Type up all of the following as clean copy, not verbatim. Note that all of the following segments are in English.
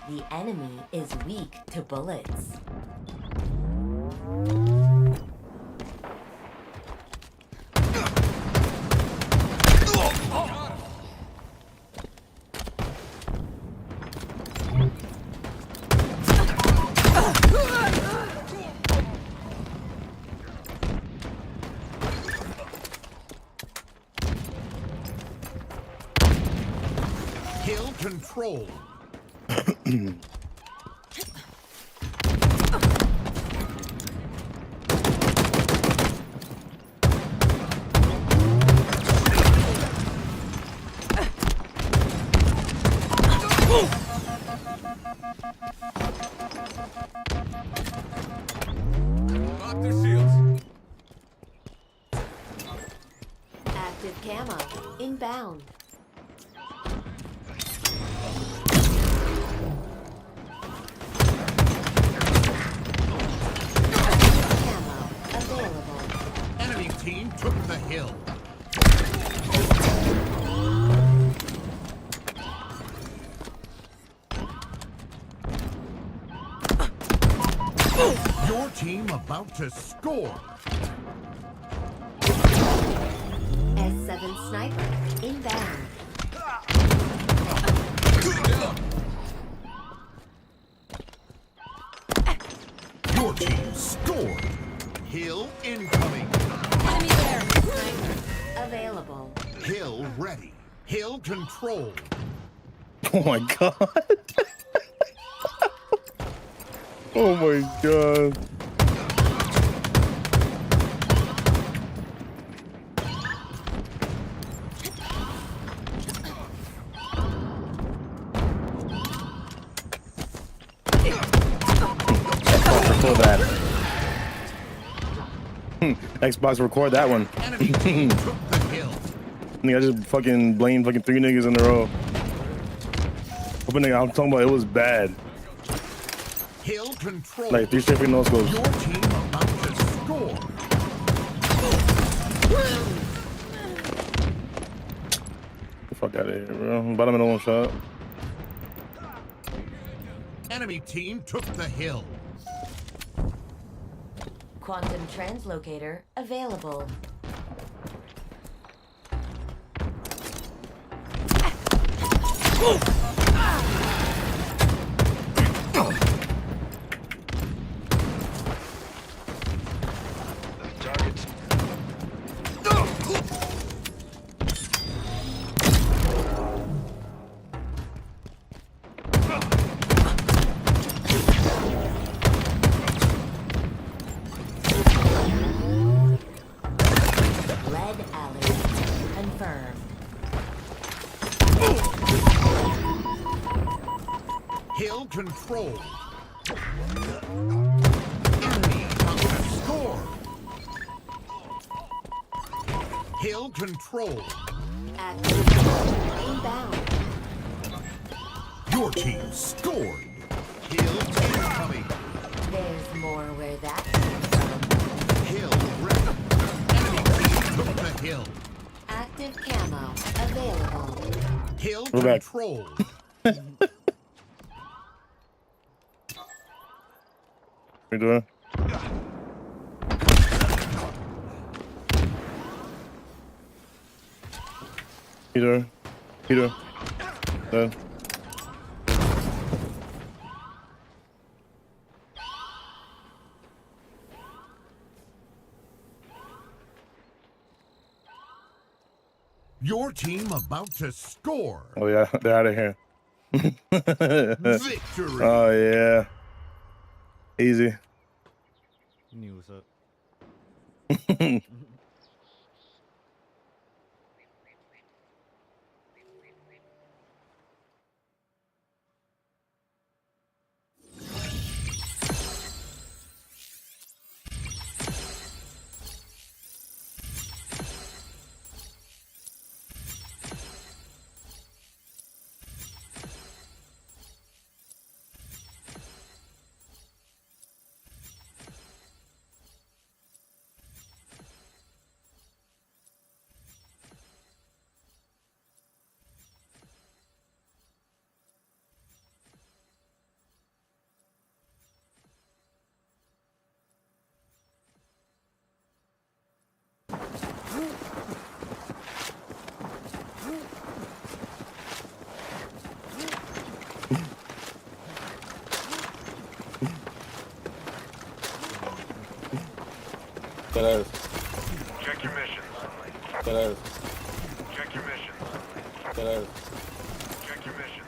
The enemy is weak to bullets. Kill control. Lock their shields. Active camo inbound. Camo available. Enemy team took the hill. Your team about to score. S7 sniper inbound. Your team scored. Hill incoming. Enemy there. Sniper available. Hill ready. Hill control. Oh my god. Oh my god. Record that. Xbox record that one. Enemy team took the hill. Nigga, I just fucking blamed fucking 3 niggas in a row. Open nigga, I'm talking about it was bad. Hill control. Like 3 straight free no scopes. Your team about to score. The fuck out of here, bro. Bottom in one shot. Enemy team took the hill. Quantum translocator available. Lead alley confirmed. Hill control. Enemy about to score. Hill control. Active inbound. Your team scored. Hill incoming. There's more where that came from. Hill ready. Enemy team took the hill. Active camo available. Hill Go back. control. What you doing? Peter. Your team about to score. Oh yeah, they're out of here. Victory. Oh yeah. Easy. You knew what's up. Check your missions. Check your missions. Check your missions. Check your missions.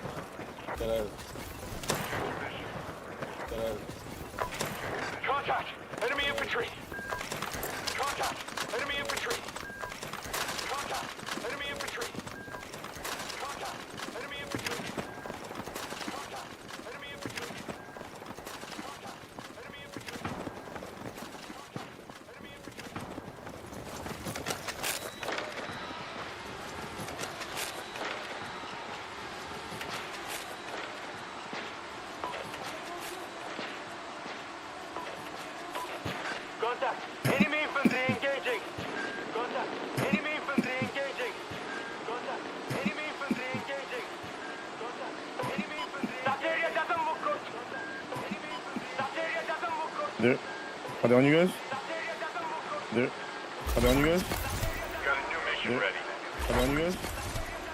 Contact! Enemy infantry! Contact! Enemy infantry! Contact! Enemy infantry! Contact! Enemy infantry! Contact! Enemy infantry! Contact! Enemy infantry! Enemy infantry! Contact! Enemy infantry engaging! Contact! Enemy infantry engaging! Contact! Enemy infantry engaging! Contact! Enemy infantry! That area doesn't look good! Enemy infantry! That area doesn't look good! There. Are they on you guys? That area doesn't look good! There. Are they on you guys? Got a new mission Yeah. ready. Are they on you guys?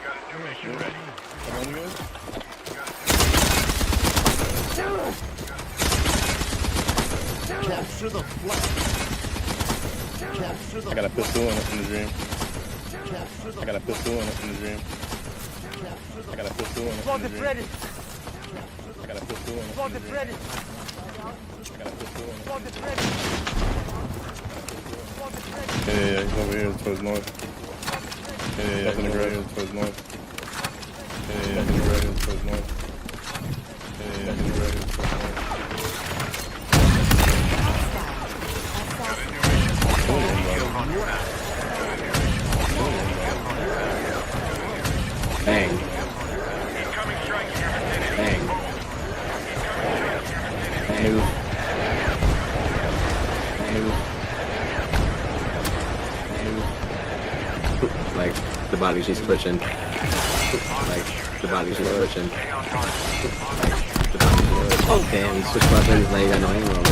Got a new mission ready. Are they on you guys? Capture the flag. Capture the I got a pistol in the dream. capture the I got a pistol in the dream. I got a pistol in the dream. I got a pistol in the dream. I got a pistol in the dream. Yeah, he's over here towards north. Yeah, he's in the red towards north. Yeah, he's in the red towards north. Yeah, he's in the red towards north. Bang. Incoming strike in your vicinity. Bang. Move. Like, the body's just twitching. Like, the body's just twitching. Oh, damn, switch weapons, leg annoying roll.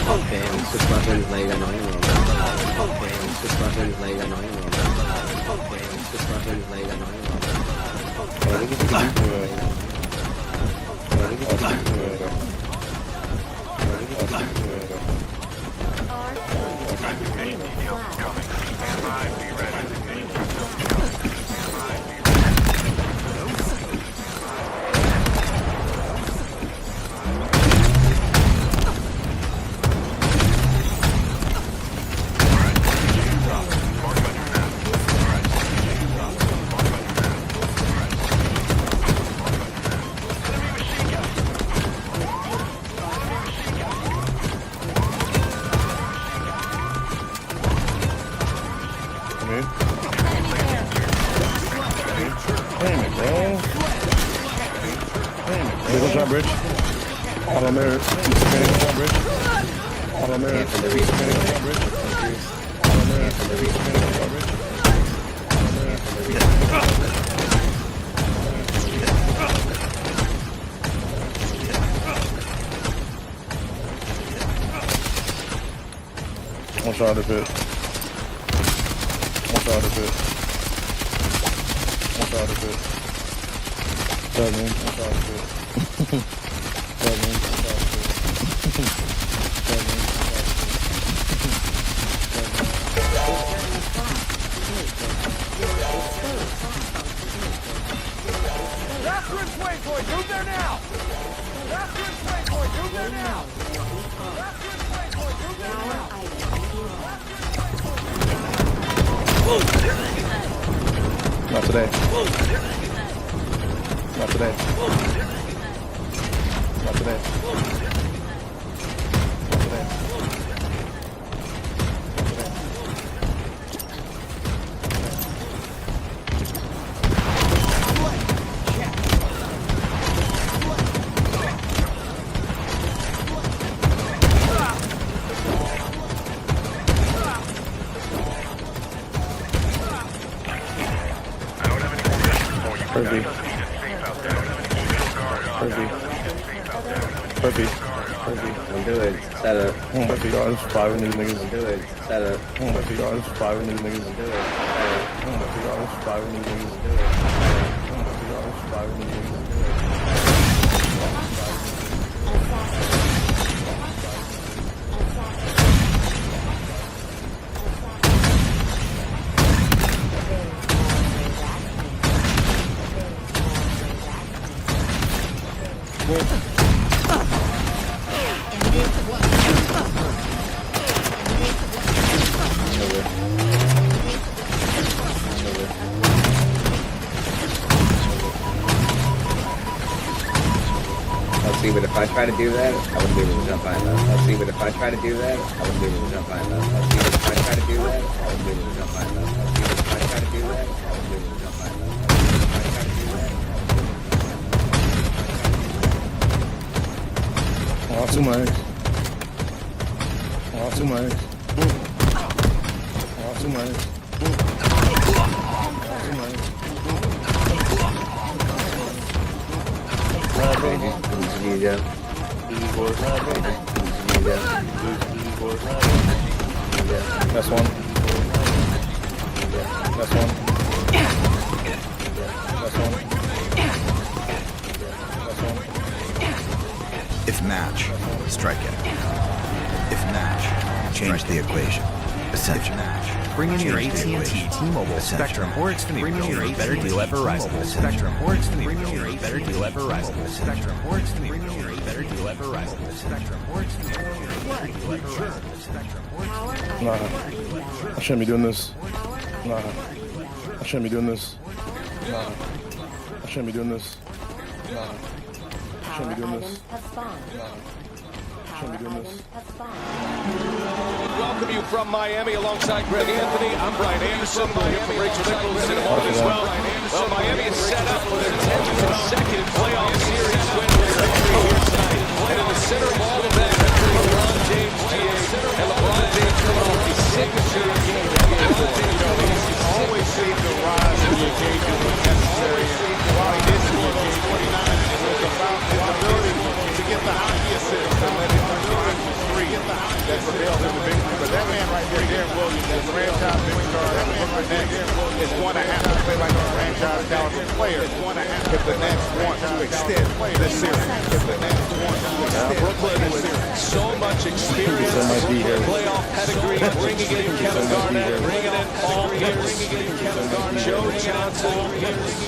Oh, damn, switch weapons, leg annoying roll. Oh, damn, switch weapons, leg annoying roll. Oh, damn, switch weapons, leg annoying roll. Coming. Stand by. Be ready. Shot bridge. All on there. Shot bridge. All on there. Shot bridge. All on there. Shot bridge. One shot of it. One shot of it. One shot of it. One shot of it. Bathroom waypoint, move there now! Bathroom waypoint, move there now! Bathroom waypoint, move there now! Not today. Not today. Not today. Not today. Perfect. Don't do it. Set up. Oh my god, there's 5 of these niggas. Don't do it. Set up. Oh my god, there's 5 of these niggas. Don't do it. Set up. Oh my god, there's 5 of these niggas. Do it. Oh my god, there's 5 of these niggas. I'll see, but if I try to do that, I wouldn't be able to jump high enough. I'll see, but if I try to do that, I wouldn't be able to jump high enough. I'll see, but if I try to do that, I wouldn't be able to jump high enough. I'll see, but if I try to do that, I wouldn't be able to jump high enough. Oh, too much. Oh, too much. Oh, too much. That's one. That's one. That's one. That's one. If match, strike it. If match, change the equation. Essential. Bring in your AT&T, T-Mobile, Spectrum, or Xfinity. Bring in your better deal at Verizon. Spectrum, or Xfinity. Bring in your better deal at Verizon. Spectrum, or Xfinity. Bring in your better deal at Verizon. Spectrum, or Xfinity. Bring in your better deal at Verizon. Spectrum, or Xfinity. Nah, I shouldn't be doing this. Nah, I shouldn't be doing this. Nah, I shouldn't be doing this. Nah, I shouldn't be doing this. Shouldn't be doing this. Welcome you from Miami alongside Greg Anthony. I'm Brian Anderson. We'll hear from Rachel Nichols in a moment as well. Well, Miami is set up for their 10th consecutive playoff series win with victory here tonight. And in the center of all of that, LeBron James, and LeBron James coming off his signature game. He's always saved the rise to the occasion when necessary. While he didn't score those 29, it was about his ability to get the hockey assist and let him drive the three that prevailed in the victory. But that man right there, Darren Williams, is a franchise victory guard. That man right there is going to have to play like a franchise caliber player if the Nets want to extend the series. If the Nets want to extend Brooklyn the series. So much experience, playoff pedigree, bringing in Kevin Garnett, bringing in Paul Pierce, Joe Johnson,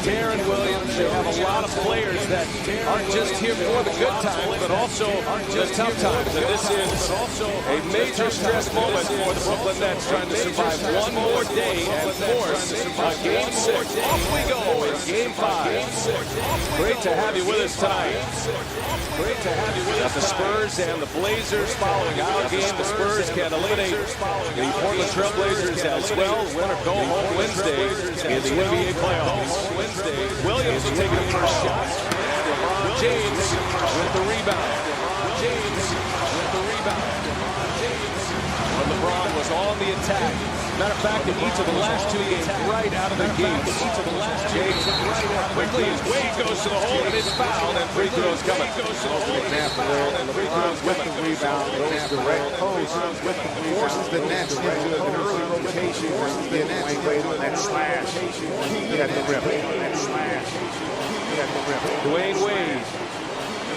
Darren Williams. They have a lot of players that aren't just here for the good times, but also the tough times. And this is a major stress moment for the Brooklyn Nets, trying to survive one more day and force a Game 6. Off we go in Game 5. Great to have you with us tonight. Great to have you with us. The Spurs and the Blazers following our game. The Spurs can eliminate the Portland Trail Blazers as well. Winner go home Wednesday in the NBA playoffs. Williams will take the first shot. And LeBron James with the rebound. When LeBron was on the attack. Matter of fact, in each of the last two games, right out of the gates, James quickly as Wade goes to the hole and is fouled, and free throws coming. An example where LeBron with the rebound goes direct post, forces the Nets into an early rotation versus the Nets wait on that slash. He had the rim. Dwayne Wade.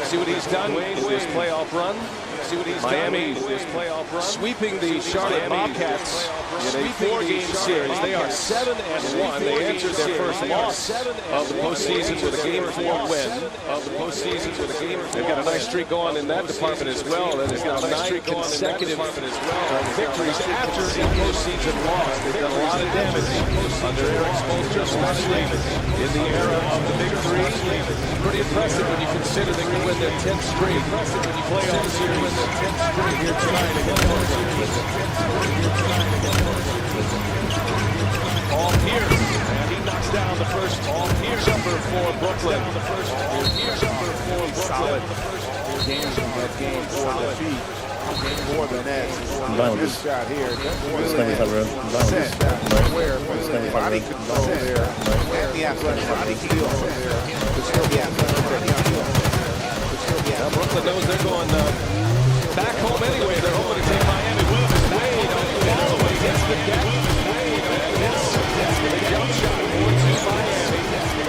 See what he's done in this playoff run. Miami sweeping the Charlotte Bobcats in a 4-game series. They are 7-1. They entered their first loss of the postseason with a Game 4 win. They've got a nice streak going in that department as well. They've got 9 consecutive victories after a postseason loss. They've done a lot of damage under Eric Spoelstra, especially in the era of the Big Three. Pretty impressive when you consider they can win their 10th straight playoff series. Here tonight against Paul Pierce, and he knocks down the first jumper for Brooklyn. Solid game from that game for defeat. For the Nets. This shot here, set where the body control there, and the athletic body feel there, but still the athletic. Brooklyn knows they're going back home anyway. They're hoping to take Miami with them. Wade on the all the way against the deck. And the jump shot towards Miami.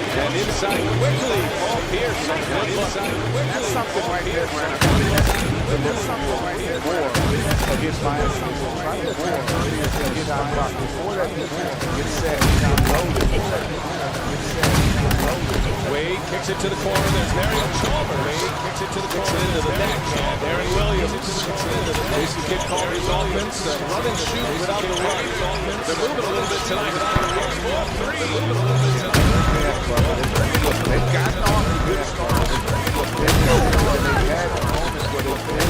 And inside quickly, Paul Pierce. That's something right there, Brandon. to look more against Miami. Try to more against shot clock. Before that gets set, loaded. Wade kicks it to the corner. There's Marion Chalmers. Wade kicks it to the corner. Into the net. And Aaron Williams. Jason Kidd called his offense. Run and shoot without the run. They're moving a little bit tonight. They've gotten off to good starts. They've had moments where they've been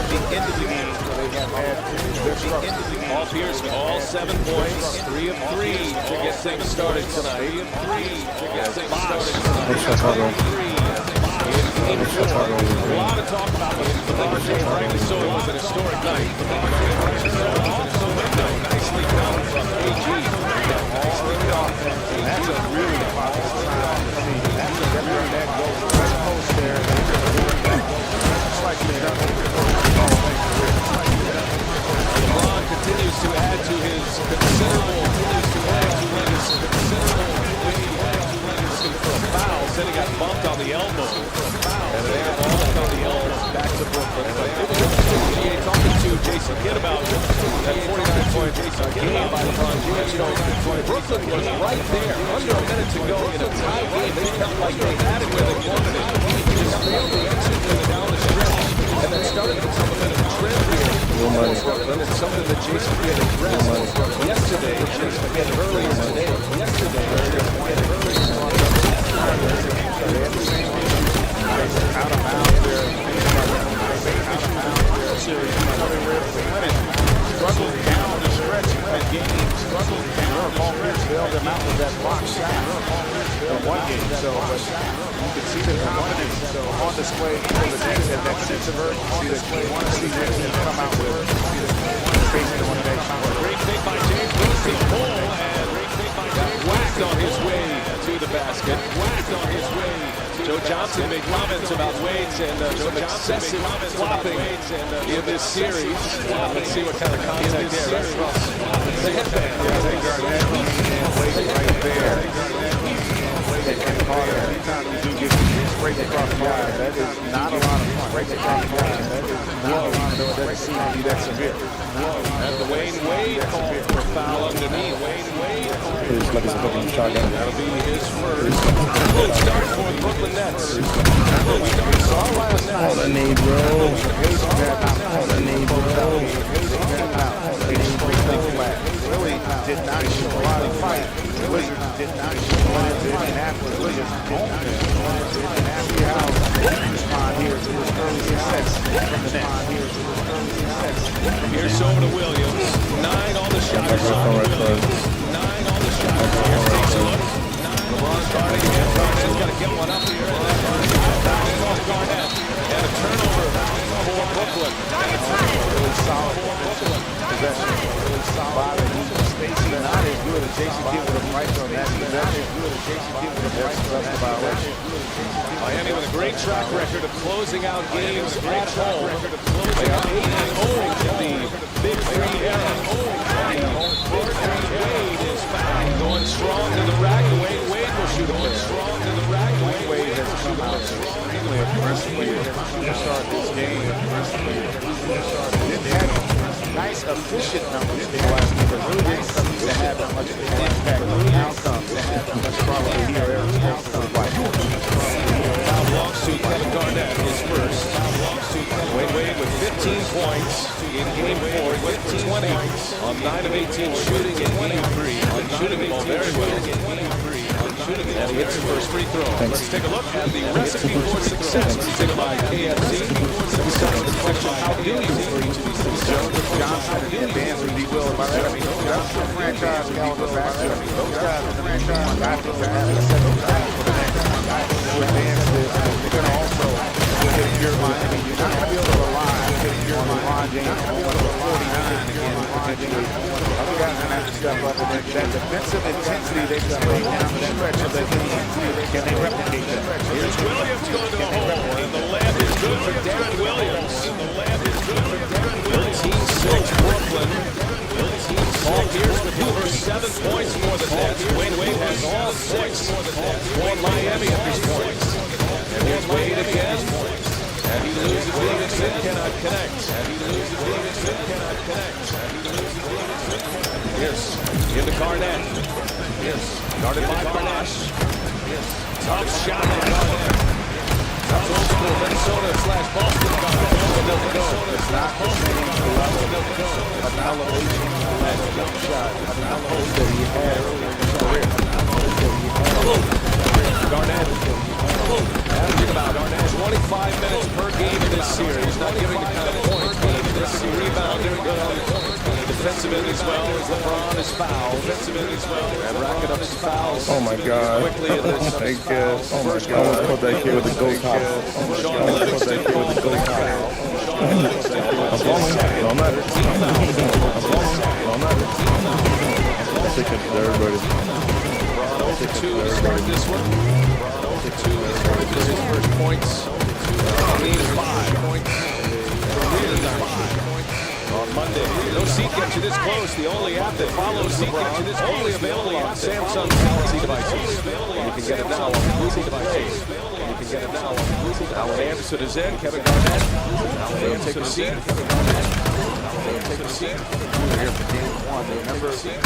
the end of the game where they have had their struggles. Paul Pierce, all 7 points, 3 of 3 to get things started tonight. 3 of 3 to get things started tonight. A lot of talk about the Lord James, rightly so. It was an historic night. Also, nicely done from AG. That's a really positive time to see. That's a different that goes right post there. It's like you've done LeBron continues to add to his considerable looking for a foul. Said he got bumped on the elbow. And they have bumped on the elbow back to Brooklyn. But it was interesting talking to Jason Kidd about that 49-point game by LeBron James. You know, Brooklyn was right there, under a minute to go in a tie game. They felt like they had it where they wanted it. They just failed to execute down the stretch. And then started to become a bit of a trend here. And it's something that Jason Kidd addressed yesterday. Jason Kidd earlier today. out of bounds there. Series. Struggled down the stretch in that game. Struggled down. Paul Pierce bailed them out with that block shot in one game. So you can see the confidence on display for the team and that sense of urgency that you want to see them come out with. Facing one of their great take by James Wilson. And got whacked on his way to the basket. Whacked on his way. Joe Johnson made comments about Wade's and some excessive flopping in this series. Let's see what kind of contact there. That's the headband. Wade right there. And Carter, anytime you do get break across the line, that is not a lot of fun. Break across the line, that is not a lot of fun. It doesn't seem to be that severe. And the Wayne Wade called for foul underneath. Wayne Wade. That'll be his first. Good start for the Brooklyn Nets. All I need, bro. All I need, bro. Really did not show a lot of fight. Wizards did not show a lot of Indianapolis. Wizards didn't see how they respond here to this early success from the Nets. Here's over to Williams. 9 on the shot. 9 on the shot. Here's takes a look. LeBron starting again. Garnett's got to get one up here. Off Garnett. And a turnover for Brooklyn. Really solid possession. Really solid. Stacey not as good as Jason Kidd with a price on that. Not as good as Jason Kidd with a price on that violation. Miami with a great track record of closing out games at home. They are 8-0 in the Big Three era. Wade is fouled. Going strong to the rack. Wade will shoot a pair. Strong to the rack. Wade has come out extremely aggressively to start this game. Didn't have nice efficient numbers in the last game, but really didn't seem to have that much of an impact on the outcomes. That's probably here. Foul belongs to Kevin Garnett, his first. Wade with 15 points in game 4, with 20 on 9 of 18 shooting in game 3. On shooting the ball very well. And he hits the first free throw. Let's take a look at the recipe for success presented by KFC. We start with the question, how do you reach these things? Johnson and Vance would be willing by that. I mean, that's the franchise caliber back there. I mean, those guys in the franchise, I think they're having a set of guys for the next guy who advance this. They're going to also get your mind. I mean, you're not going to be able to rely on LeBron James going to 49 again, potentially. Other guys are going to have to step up, and that defensive intensity they displayed down the stretch of that game, can they replicate that? Here's Williams going to the hole, and the layup is good for Darren Williams. The layup is good for Darren Williams. 13-6 Brooklyn. Paul Pierce with over 7 points for the Nets. Wade has all 6 for Miami at this point. And here's Wade again. Garnett. Yes. Guarded by Garnett. Yes. Tough shot by Garnett. That's old school Minnesota / Boston Garnett. Minnesota / Boston Garnett. An elevation on that jump shot. An elevation that he had earlier in his career. Garnett. Think about Garnett. 25 minutes per game in this series. Not giving the kind of points, but a terrific rebounder. Good on defensive end as well as LeBron is fouled. Defensive end as well. And racking up his fouls. Oh my God. Quickly in this Thank you. Oh my God. Almost put that kid with the ghost hop. Almost put that kid with the ghost hop. I'm falling. No, I'm not. I'm falling. No, I'm not. I'll take it to everybody. LeBron 0 for 2 to start this one. LeBron 0 for 2 to start this one. First points. Lead 5 points. On Monday. No seat gets you this close. The only app that follows seat gets you this close. Only available on Samsung Galaxy devices. And you can get it now on Google devices. And you can get it now on Google. Allen Anderson is in. Kevin Garnett. Allen Anderson take a seat. Kevin Garnett. Allen take a seat. Here for game one. Remember that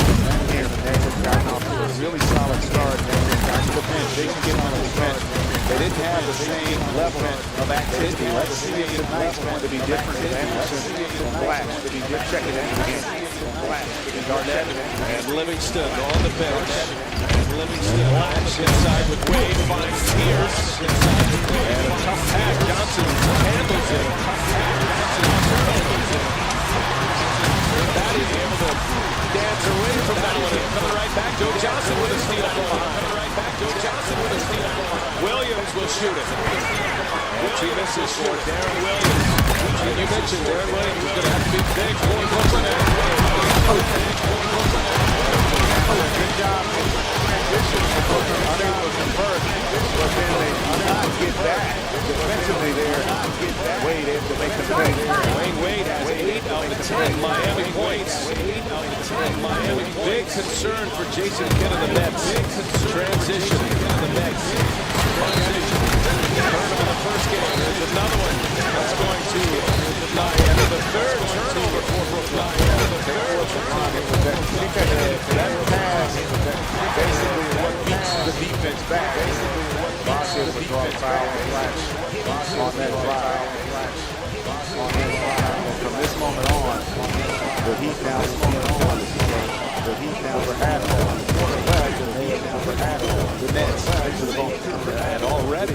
game, the Nets had gotten off to a really solid start. They got to the bench. They can get on the bench. They didn't have the same level of activity. Let's see if tonight's going to be different. Anderson and Black to be good. Check it out. Black and Garnett and Livingston on the bench. And Livingston latch inside with Wade. Finds Pierce. And a tough pass. Johnson handles it. That is able to dance away from that one. Coming right back. Joe Johnson with a steal. Coming right back. Joe Johnson with a steal. Williams will shoot it. And she misses for Darren Williams. And you mentioned Darren Williams is going to have to be big for Brooklyn. Good job in transition. Unable to convert, but then they not get back. Defensively there, Wade able to make the play. Wayne Wade has 8 out of 10 Miami points. Big concern for Jason Kidd and the Nets. Transition in the Nets. Turnover in the first game. There's another one. That's going to Miami. The third turnover for Brooklyn. That pass basically what keeps the defense back. Boston would draw a foul on that drive. And from this moment on, the Heat now for half. The Nets and already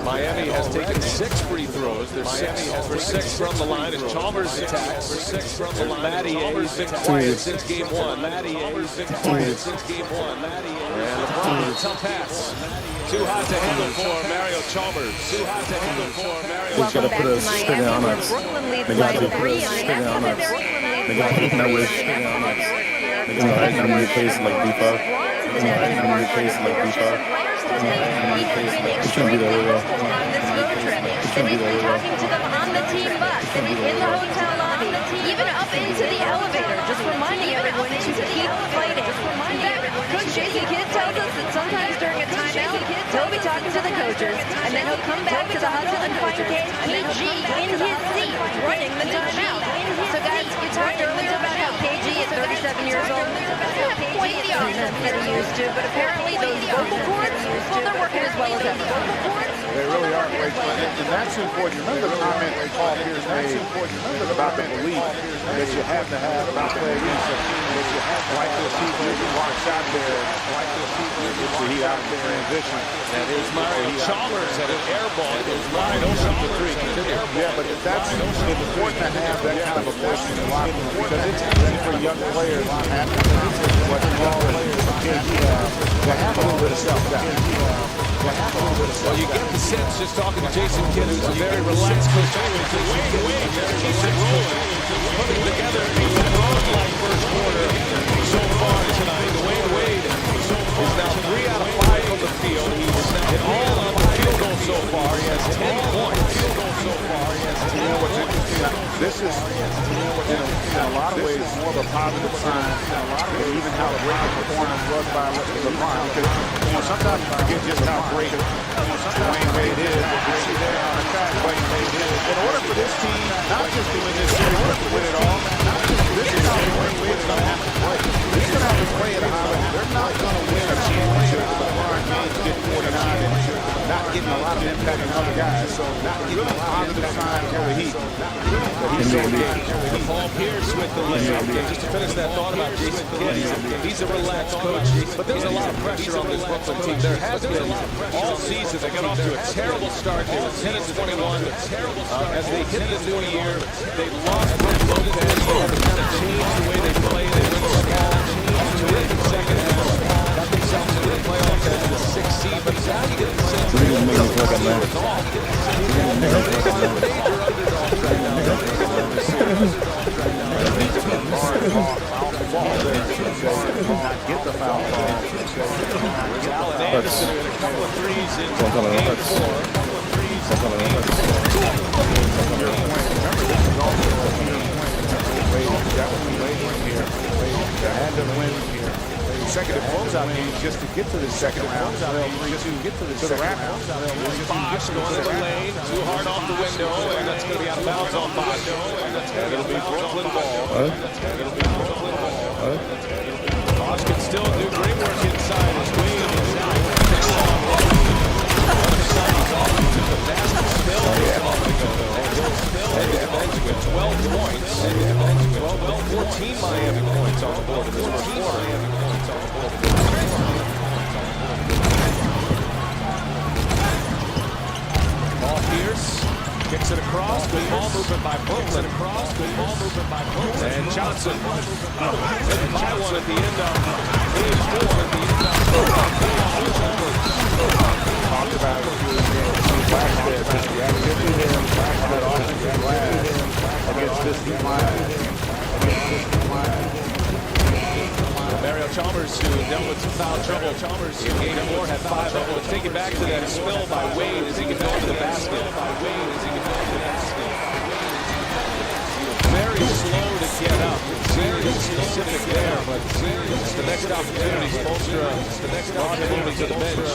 Miami has taken 6 free throws. They're 6 for 6 from the line as Chalmers attacks. For 6 from the line. Chalmers been quiet since game 1. Chalmers been quiet since game 1. And LeBron with a tough pass. Too hot to handle for Mario Chalmers. Too hot to handle for Mario We gotta put a spin on us. They got to put a spin on us. They got to put a spin on us. They got to replace like D5. They got to replace like D5. It shouldn't be that way though. It shouldn't be that way though. Talking to them on the team bus, in the hotel lobby, even up into the elevator, just reminding everyone to keep fighting. In fact, Coach Jason Kidd tells us that sometimes during a timeout, he'll be talking to the coaches, and then he'll come back to the huddle and find KG in his seat, running the timeout. So guys, you talked earlier about how KG at 37 years old not quite the offense that he used to, but apparently those vocal cords, well, they're working as well as ever. They really are great fun, and that's important. Remember the comment that Paul Pierce made about the belief that you have to have about playing that you have to like to see you walks out there, like to see the Heat out of the transition. And here's Mario Chalmers at an air ball. It goes wide open for 3. Yeah, but that's important to have that kind of a voice in the locker room because it's easy for young players after what all players to have a little bit of self-doubt. Well, you get the sense just talking to Jason Kidd, who's a very relaxed coach. Wade keeps it rolling, putting together a LeBron-like first quarter so far tonight. Dwayne Wade is now 3 out of 5 from the field. He's hit all of the field goals so far. He has 10 points. You know what's interesting? This is, in a lot of ways, more of a positive sign than even how great the performance was by LeBron. Because sometimes you forget just how great Dwayne Wade is. You see there on the track, Dwayne Wade is. In order for this team not just to win this series, but to win it all, this is how Dwayne Wade is going to have to play. He's going to have to play at a high level. They're not going to win a championship with LeBron James getting 49 and not getting a lot of impact on other guys. So not getting a positive sign for the Heat. He's so engaged. Paul Pierce with the layup. Just to finish that thought about Jason Kidd, he's a relaxed coach, but there's a lot of pressure on this Brooklyn team. There has been all season. They got off to a terrible start. They were 10-21. As they hit the new year, they lost Brook Lopez. They had to kind of change the way they play. They went small. Terrific second half. Got themselves into the playoffs as the 6th seed. But now you get the sense that they're major underdogs right now. Get the foul ball. Allen Anderson with a couple of threes in game 4. Remember, this is also a team that was waiting here. They had to win here. Consecutive closeout games just to get to the second round. Just to get to the Raptors. Bosh going to the lane, too hard off the window, and that's going to be out of bounds on Bosh. It'll be Brooklyn ball. Bosh can still do great work inside. His wing is out. Other side, he's off to the basket. Still with 12 points. 14 Miami points on the board in this first quarter. Paul Pierce kicks it across. Good ball movement by Brooklyn. And Johnson couldn't buy one at the end of game 4. Talked about it the activity there that offensive glass against this line. Mario Chalmers, who dealt with some foul trouble. In game 4 had 5. Let's take it back to that spill by Wade as he can go to the basket. Very slow to get up. Very specific there, but it's the next opportunity. Spoelstra brought him over to the bench.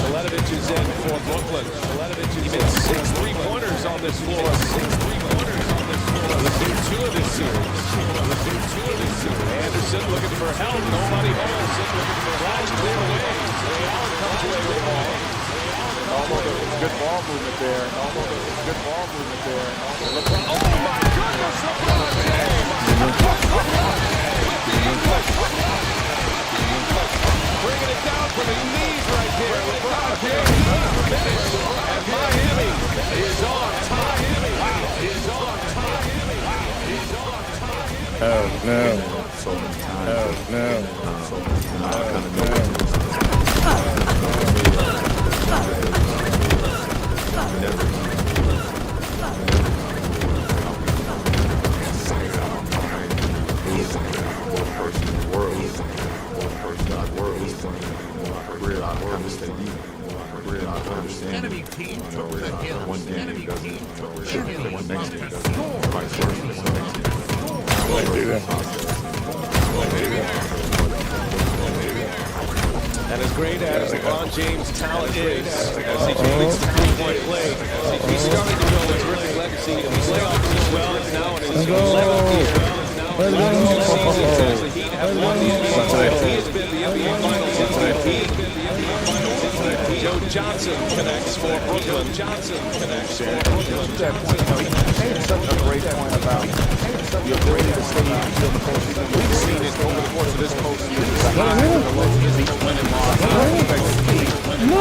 Miletovich is in for Brooklyn. He made 6 three-pointers on this floor. Let's do 2 of this series. Anderson looking for help. Nobody holds. Flash clear away. Ray Allen comes away with the ball. Although there was good ball movement there. LeBron. Oh my goodness, LeBron James! Bringing it down from his knees right there. LeBron James finished. And Miami is on top. Oh no. Enemy team took the hit. Enemy team took the hit. One next to And as great as LeBron James' talent is, as he completes the three-point play, he's starting to build a terrific legacy in the playoffs as well as now in his 11th year. Last 2 seasons as the Heat have won the NBA Finals. He has been the NBA Finals MVP. Joe Johnson connects for Brooklyn. To that point, he made such a great point about the ability to stay in the postseason. We've seen it over the course of this postseason. The highs and the lows, the win and loss. You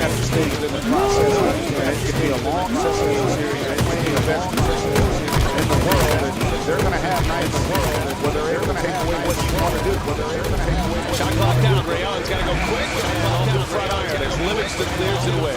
have to stay within the process. And it can be a long series. They're playing the best in the world. And they're going to have nights where they're going to take away what you want to do. Shot clock down. Ray Allen's got to go quick. Off to the front iron. There's limits that clears it away.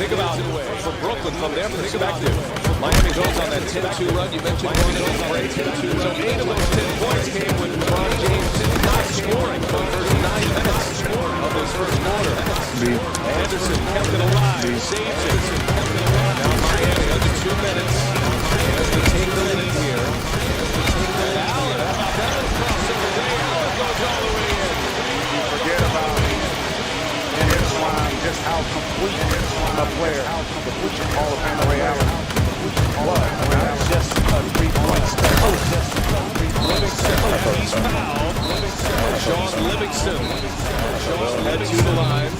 Think about for Brooklyn from their perspective. Miami goes on that 10-2 run. You mentioned going to the break. So 8 of those 10 points came with LeBron James not scoring for the first 9 minutes of his first quarter. Anderson kept it alive. Saves it. Now Miami under 2 minutes. Has to take the lead here. And Allen, how about that crossover? Ray Allen goes all the way in. You forget about in his line just how complete a player, how complete Hall of Famer Ray Allen. Not just a 3-point special. Livingston, he's fouled. Sean Livingston. Sean led to the line.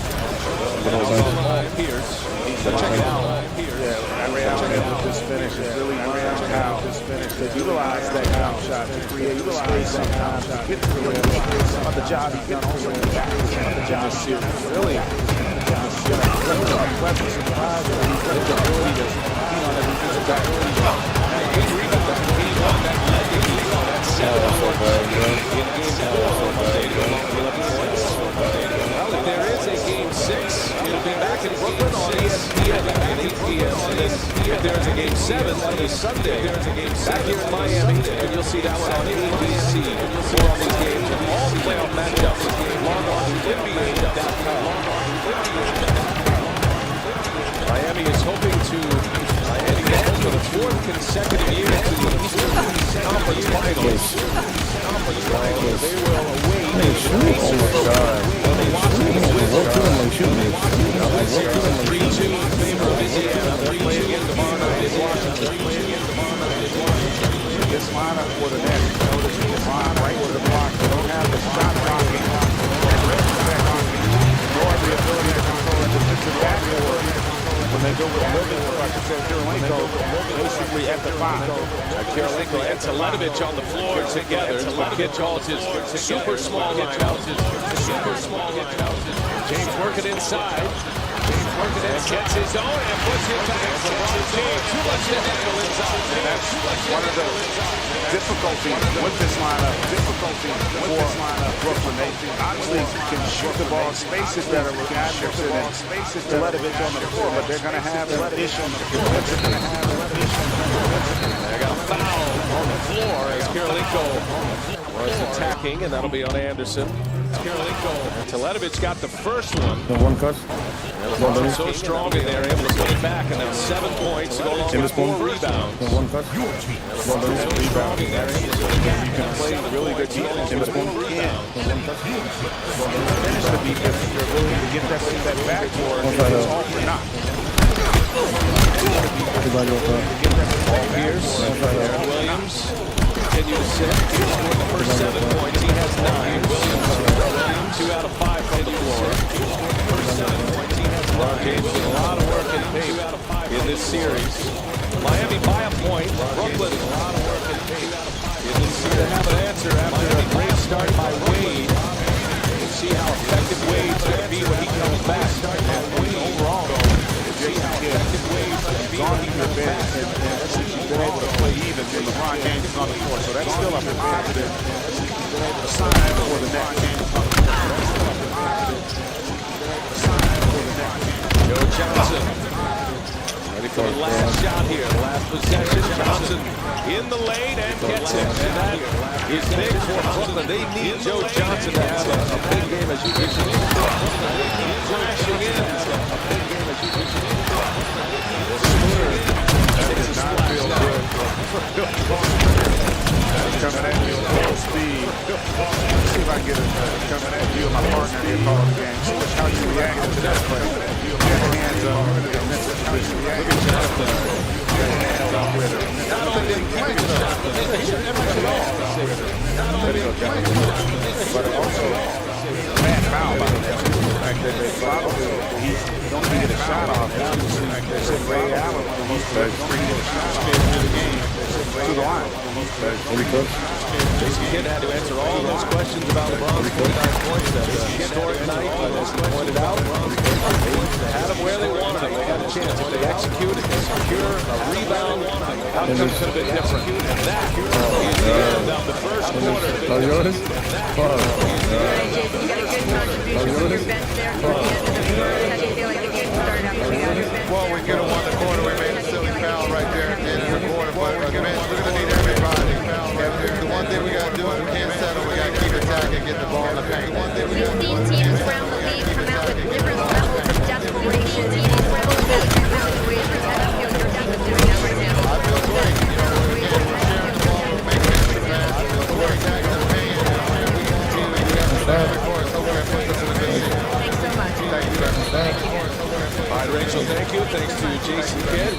Pierce. Check it out. Yeah, Ray Allen with this finish is really learned how to utilize that jump shot to create space sometimes to get to the rim. Some of the job he's done also in the back. Some of the job series. Really, a pleasant surprise that he's got the ability to compete on every defensive back. Well, if there is a game 6, it'll be back in Brooklyn on ESPN at 8 p.m. And then if there is a game 7, that'll be Sunday. Back here in Miami, and you'll see that one on ABC. And you'll see all these games and all the playoff matchups. Log on to NBA.com. Miami is hoping to advance for the 4th consecutive year to the Eastern Conference Finals. They will await Oh my God. Let's hear 3-2 in favor of Indiana. 3-2 again tomorrow night in Washington. This lineup for the Nets, notice the line right with the block. They don't have the shot blocking, nor the ability to control a defensive backboard. When they go with Livingston, like I said, Karolinko basically at the 5. Karolinko and Teletovic on the floor together. Kidd calls his super small lineup. James working inside. And gets his own and puts it back. LeBron James, too much to handle inside. And that's one of the difficulties with this lineup. Brooklyn. They obviously can shoot the ball, space it better with Anderson and Teletovic on the floor, but they're going to have an issue defensively. They got a foul on the floor as Karolinko was attacking, and that'll be on Anderson. Karolinko and Teletovic got the first one. One cut. So strong in there, able to put it back, and now 7 points to go along with 4 rebounds. One cut. So strong in there, you can play really good defense, but you can't finish the defense if you're willing to get that backboard. It's all for naught. Paul Pierce, Aaron Williams continue to sit. He's scored the first 7 points. He has 9. Williams, 2 out of 5 from the floor. First 7 points. He has 9. James with a lot of work in pace in this series. Miami by a point. Brooklyn, a lot of work in pace in this series. To have an answer after a great start by Wade. We'll see how effective Wade's going to be when he comes back. And Wade overall, see how effective Wade's going to be when he comes back. He's been able to play even when LeBron James is on the floor. So that's still a positive sign for the Nets. Joe Johnson ready for the last shot here. Last possession. Johnson in the lane and gets it. And that is big for Brooklyn. They need Joe Johnson to have a big game as you mentioned. Flashing in. That does not feel good. Coming at you at full speed. Let's see if I can get it coming at you and my partner here calling the game. See how you react to that play. You get your hands up. How you react to that play. Held up with it. Not only did he play the shot, but he should never come off. Not only did he play the shot, but also bad foul by the Nets. The fact that they probably don't get a shot off. They said Ray Allen, one of the most don't get a shot off in the game. To the line. Jason Kidd had to answer all of those questions about LeBron's 49 points. That historic night, as he pointed out. They had them where they wanted them. They had a chance. If they execute and secure a rebound, outcomes could have been different. And that is the end of the first quarter. Oh, yours? You got a good contribution from your bench there at the end of the first. How do you feel like the game started out coming out of your bench? Well, we get them on the corner. We made a silly foul right there at the end of the quarter. But we're going to need everybody. The one thing we got to do is we can't settle. We got to keep attacking, get the ball in the paint. We've seen teams around the league come out with different levels of desperation. Teams around the league come out with ways. How do you feel your team is doing that right now? I feel great. We're sharing the ball. We're making it fast. We're attacking the paint. We continue to get the court. So we're going to put this in the good. Thanks so much. Thank you. right, Rachel, thank you. Thanks to Jason Kidd.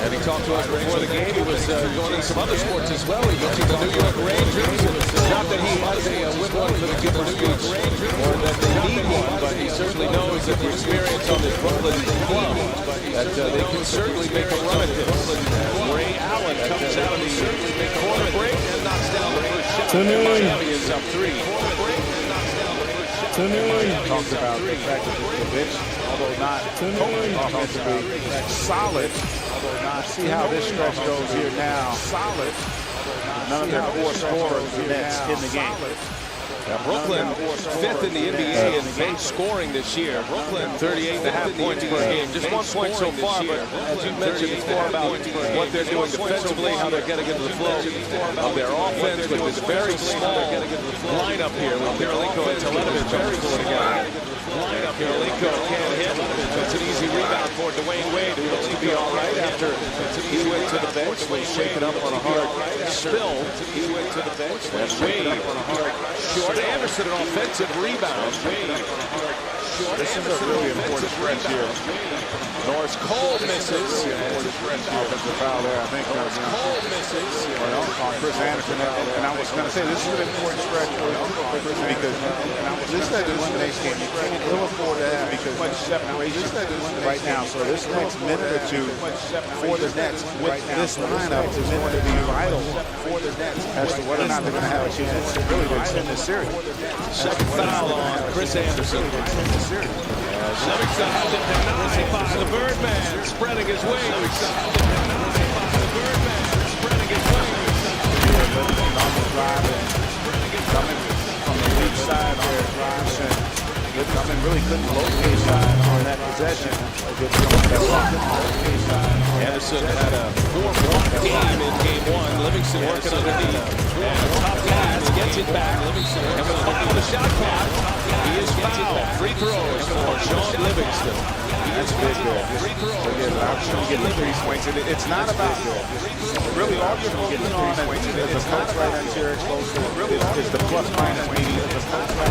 And he talked to us before the game. He was going into some other sports as well. He goes to the New York Rangers. Not that he has a win one for the Gilbert Speech or that they need one, but he certainly knows that the experience on this Brooklyn club, that they can certainly make a run at this. Ray Allen comes out of the corner break and knocks down the first shot. Miami is up 3. Talked about the fact that the bench, although not offensively, solid. See how this stretch goes here now. Solid. None of their core scorers in the game. Now Brooklyn, 5th in the NBA in bench scoring this year. Brooklyn, 38.5 points per game. Just 1 point so far, but as you mentioned before about what they're doing defensively, how they're getting into the flow of their offense with this very small lineup here with Kirilenko and Teletovic very good together. Kirilenko can't hit. It's an easy rebound for Dwayne Wade, who looks to be all right after he went to the bench, was shaken up on a hard spill. He went to the bench, and Wade on a hard short. Anderson, an offensive rebound. This is a really important stretch here. Norris Cole misses. Offensive foul there, I think. Cole misses. On Chris Anderson. And I was going to say, this is an important stretch because this is an elimination game. You can't ill afford to have because much separation right now. So this next minute or two for the Nets with this lineup is going to be vital for the Nets as to whether or not they're going to have a chance really to extend this series. Second foul on Chris Anderson. Livingston has it denied by the Birdman, spreading his wings. Coming from the weak side there, drives and Livingston really couldn't locate side on that possession. Anderson had a 4-block game in game 1. Livingston working underneath. And a top pass, gets it back. Livingston. And with 5 on the shot clock, he is fouled. Free throws for Sean Livingston. That's big there. I'm sure you get the 3 points. It's not about really all you're focusing on as a coach right now here is the plus minus meaning. And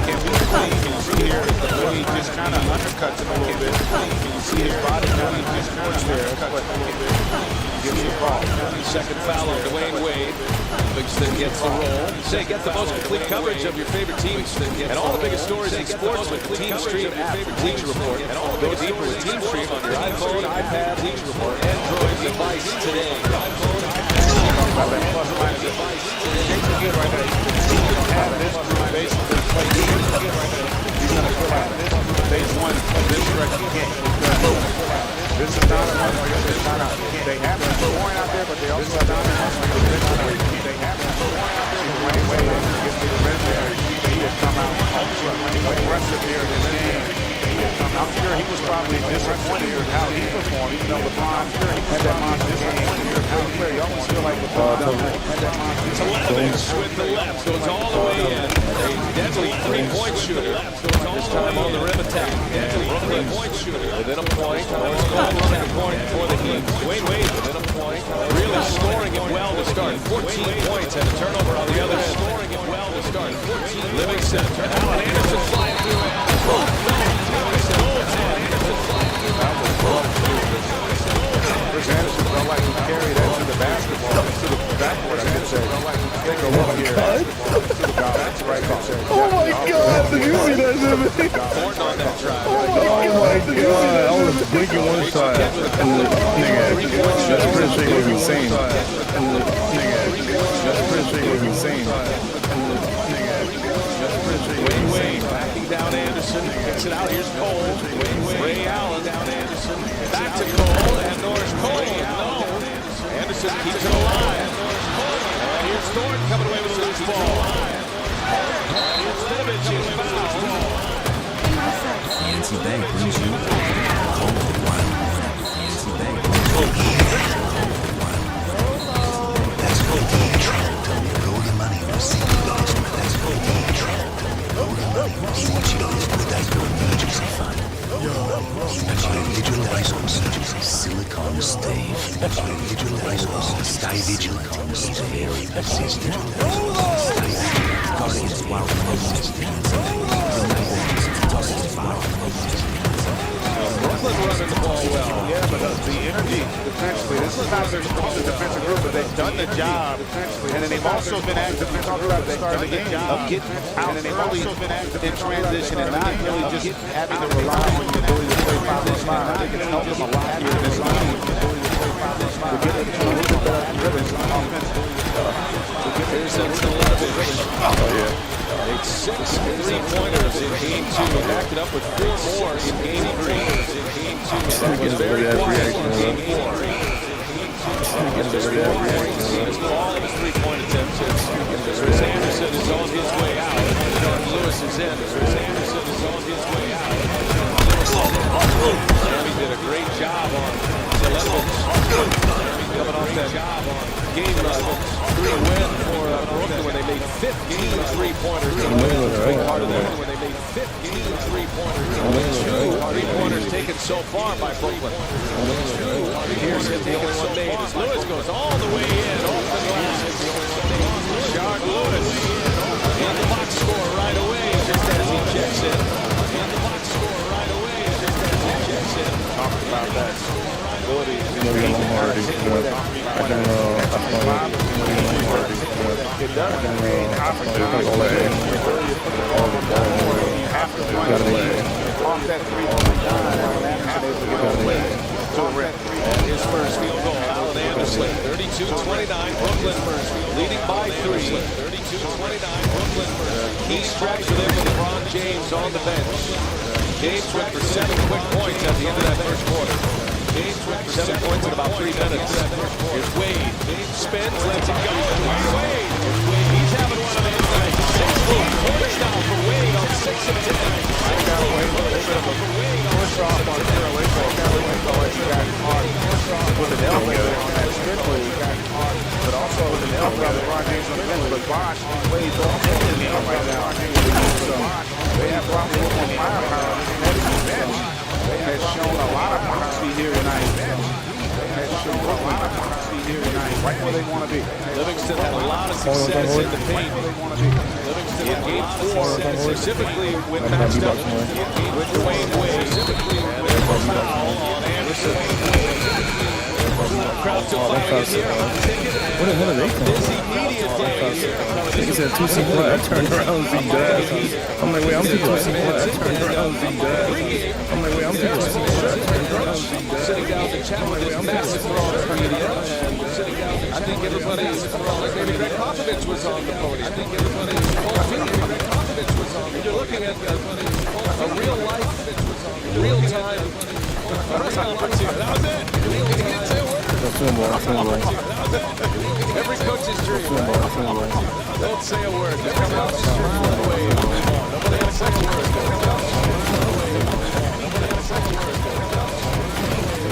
you can see here is the way he just kind of undercuts him a little bit. You can see his body kind of just puts there. Gives you a ball. Second foul on Dwayne Wade. Livingston gets the roll. Say, get the most complete coverage of your favorite teams and all the biggest stories in sports with the Team Stream app, Bleacher Report. And all go deeper with Team Stream on your iPhone, iPad, Bleacher Report, Android device today. Phase 1 of this stretch again. This is not a one where they have been scoring out there, but they also have not been they have been scoring out there. Dwayne Wade gives me the red there. He has come out aggressive here in this game. I'm sure he was probably disappointed with how he performed, even though LeBron had that monster game. How he played, you almost feel like LeBron had that monster game. With the left, goes all the way in. A deadly three-point shooter. This time on the rim attack. Deadly three-point shooter. Within a point. Norris Cole running a point for the Heat. Dwayne Wade within a point. Really scoring it well to start. 14 points and a turnover on the other end. Scoring it well to start. 14. Livingston. Allen Anderson flying through it. Chris Anderson felt like he carried that to the basketball, to the backboard, I should say. Think of what here. That's right, Oh my God! Did you see that, Jimmy? Oh my God! I was blinking one side, and the nigga, that Chris shake was insane. And the nigga, that Chris shake was insane. And the nigga, that Chris shake was insane. Backing down Anderson, gets it out. Here's Cole. Ray Allen down Anderson. Back to Cole and Norris Cole. No. Anderson keeps it alive. And here's Thornton coming away with this ball. And here's Livich is fouled. Fancy Bank brings you Cold Wild. Fancy Bank brings you That's called the attract. Roll the money on single dollars. That's called the attract. Roll the money on single dollars without your emergency fund. Individual resource. Silicon Stave. Individual resource. Stay vigilant. Is very persistent. Stay vigilant. Targets wild Brooklyn running the ball energy defensively. This is not their strongest defensive group, but they've done the job. And then they've also been active at the start of the game of getting out early in transition and not really just having to rely on the ability to play 5-on-5. I think it's helped them a lot here in this game. To get them to a little bit better rhythms offensively. Here's Sullivan. Made 6 3-pointers in game 2. Backed it up with 4 more in game 3. That was very quiet in game 4. All of his 3-point attempts. Chris Anderson is on his way out. Jordan Lewis is in. Chris Anderson is on his way out. Sammy did a great job on Sullivan. Coming off that job on game 3 win for Brooklyn when they made 15 3-pointers. When they made 15 3-pointers. Only 2 3-pointers taken so far by Brooklyn. Here's the only one made as Lewis goes all the way in off the glass. Shard Lewis in the box score right away just as he checks in. In the box score right away just as he checks in. Talked about that. Ability. It does create opportunities. You have to off that 3-point line. His first field goal, Allen Anderson, 32-29, Brooklyn leading by 3. 32-29, Brooklyn. Key stretch with him with LeBron James on the bench. James went for 7 quick points at the end of that first quarter. James went for 7 points in about 3 minutes. Here's Wade. Spins, lets it go. And Wade. He's having one of those nights. 16 points now for Wade on 6 of 10. I got Wade a little bit of a push off on Carolina. With an elevator on that spin move. But also with an elevator on LeBron James on the bench. But Bosh and Wade's all in the game right now. They have probably more firepower than the bench. They have shown a lot of moxie here tonight. Right where they want to be. Livingston had a lot of success in the paint. Livingston in game 4, specifically when matched up with Dwayne Wade. And there's a foul on Anderson. Crowd still fighting here. What are they calling? Busy media day here. He said 2C play. I turned around and seen Daz. I'm like, wait, I'm thinking 2C play. I turned around and seen Daz. I'm like, wait, I'm thinking 2C play. I turned around and seen Daz. Sitting down to chat with this massive throng of media. And sitting down to I think everybody, maybe Greg Popovich was on the podium. I think everybody, Greg Popovich was on the podium. You're looking at a real life, real time press conference here. That was it. Every coach's dream. Don't say a word. Just come out the way. Nobody else say a word.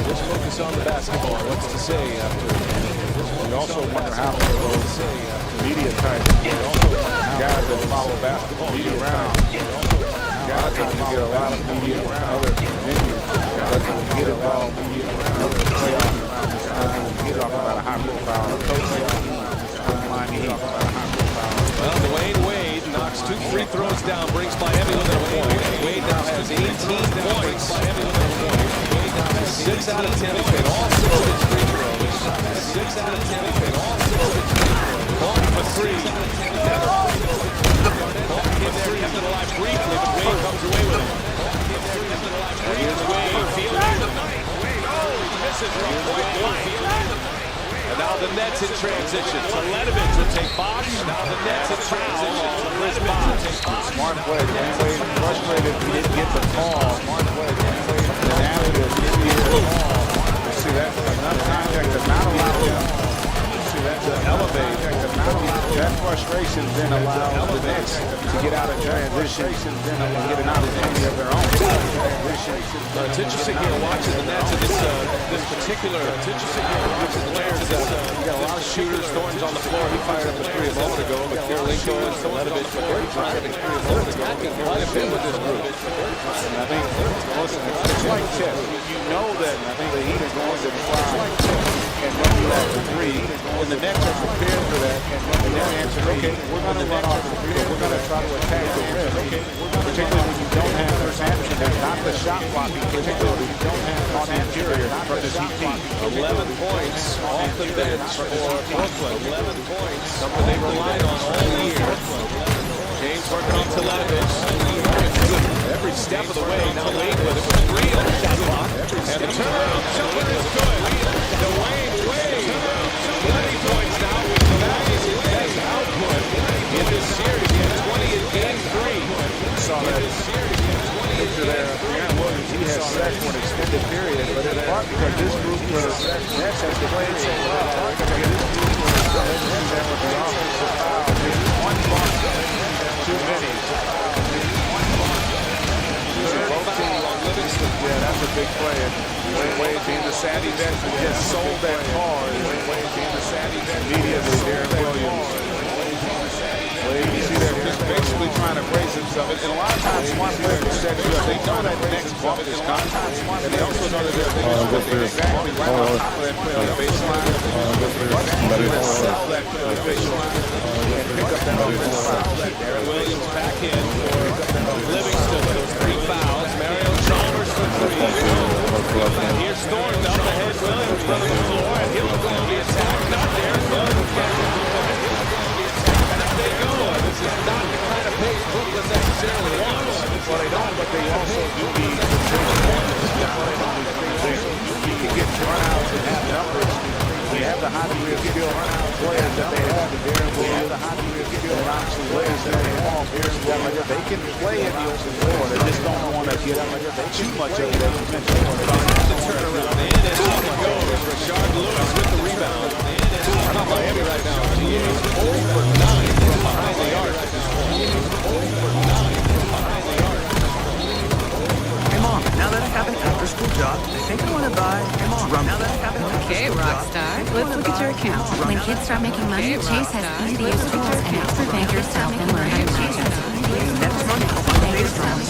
Just focus on the basketball. What's to say after? We also wonder how many of those media types, guys that follow basketball media around, guys that get a lot of media around other venues, guys that get involved media around other playoffs around this time, get off about a high profile coach, Miami Heat, about a high profile. Well, Dwayne Wade knocks 2 free throws down, brings Miami within a point. Wade now has 18 points. 6 out of 10 made all 6 of his free throws. 6 out of 10 made all 6 of his free throws. Ball for 3. Ball came there, kept it alive briefly, but Wade comes away with it. Here's Wade, feeling the night. Oh, he misses from point blank. And now the Nets in transition. Teletovic will take Bosh. Now the Nets in transition. Chris Bosh. Smart play. Dwayne Wade frustrated he didn't get the call. Smart play. Dwayne Wade adapted it. You see that? Enough contact to not allow him. You see that? To elevate. That frustration then allows the Nets to get out of transition and get an opportunity of their own. It's interesting here watching the Nets in this particular players. You got a lot of shooters. Thornton's on the floor. He fired up a 3 a moment ago. But Karolinko and Teletovic, but they're trying to attacking quite a bit with this group. And I think, listen, it's like chess. You know that I think the Heat is going to try and run you off the 3, and the Nets are prepared for that. And their answer, okay, we're going to run off the 3, we're going to try to attack the rim. Particularly when you don't have Chris Anderson, that's not the shot blocking, particularly when you don't have the interior from this Heat team. 11 points off the bench for Brooklyn. 11 points, something they relied on all year. James working on Teletovic. Every step of the way. Now Wade with it with 3 on the shot clock. And the turnaround jumper is good. Dwayne Wade. 20 points now. That is his best output in this series. He had 20 in game 3. Saw that picture there. Aaron Williams, he has sacked for an extended period, but in part because this group for the Nets has played so well. This group for the Nets with the offensive foul. One block, too many. Both teams on Livingston. Yeah, that's a big play. Wayne Wade being the savvy vet who just sold that car. Wayne Wade being the savvy vet immediately. Aaron Williams. You see they're just basically trying to brace themselves. And a lot of times smart players will set you up. They know that next bump is coming. And they also know that they're exactly right on top of that play on the baseline. That baseline and pick up that offensive foul. Aaron Williams back in for Livingston with those 3 fouls. Mario Chalmers for 3. And here's Thornton up ahead. Williams from the floor. And he'll go on the attack. Not there. They go. This is not the kind of pace Brooklyn necessarily wants. Well, they don't, but they also do need to change points. You can get runouts and have numbers. You have the high degree of skill players that they have. We have the high degree of skill and obviously players that they have. They can play in the open floor. They just don't want to get too much of it. The turnaround in and out it goes. Rashard Lewis with the rebound. How about Miami right now? He is 0 for 9 from behind the arc at this point. 0 for 9 from behind the arc. Hey Mom, now that I have an after-school job, I think I want to buy. Hey Mom, now that I have an after-school job. Rockstar. Let's look at your account. When kids start making money, Chase has easy-to-use tools and expert bankers to help them learn how to Chase has Next month, I'll find a base from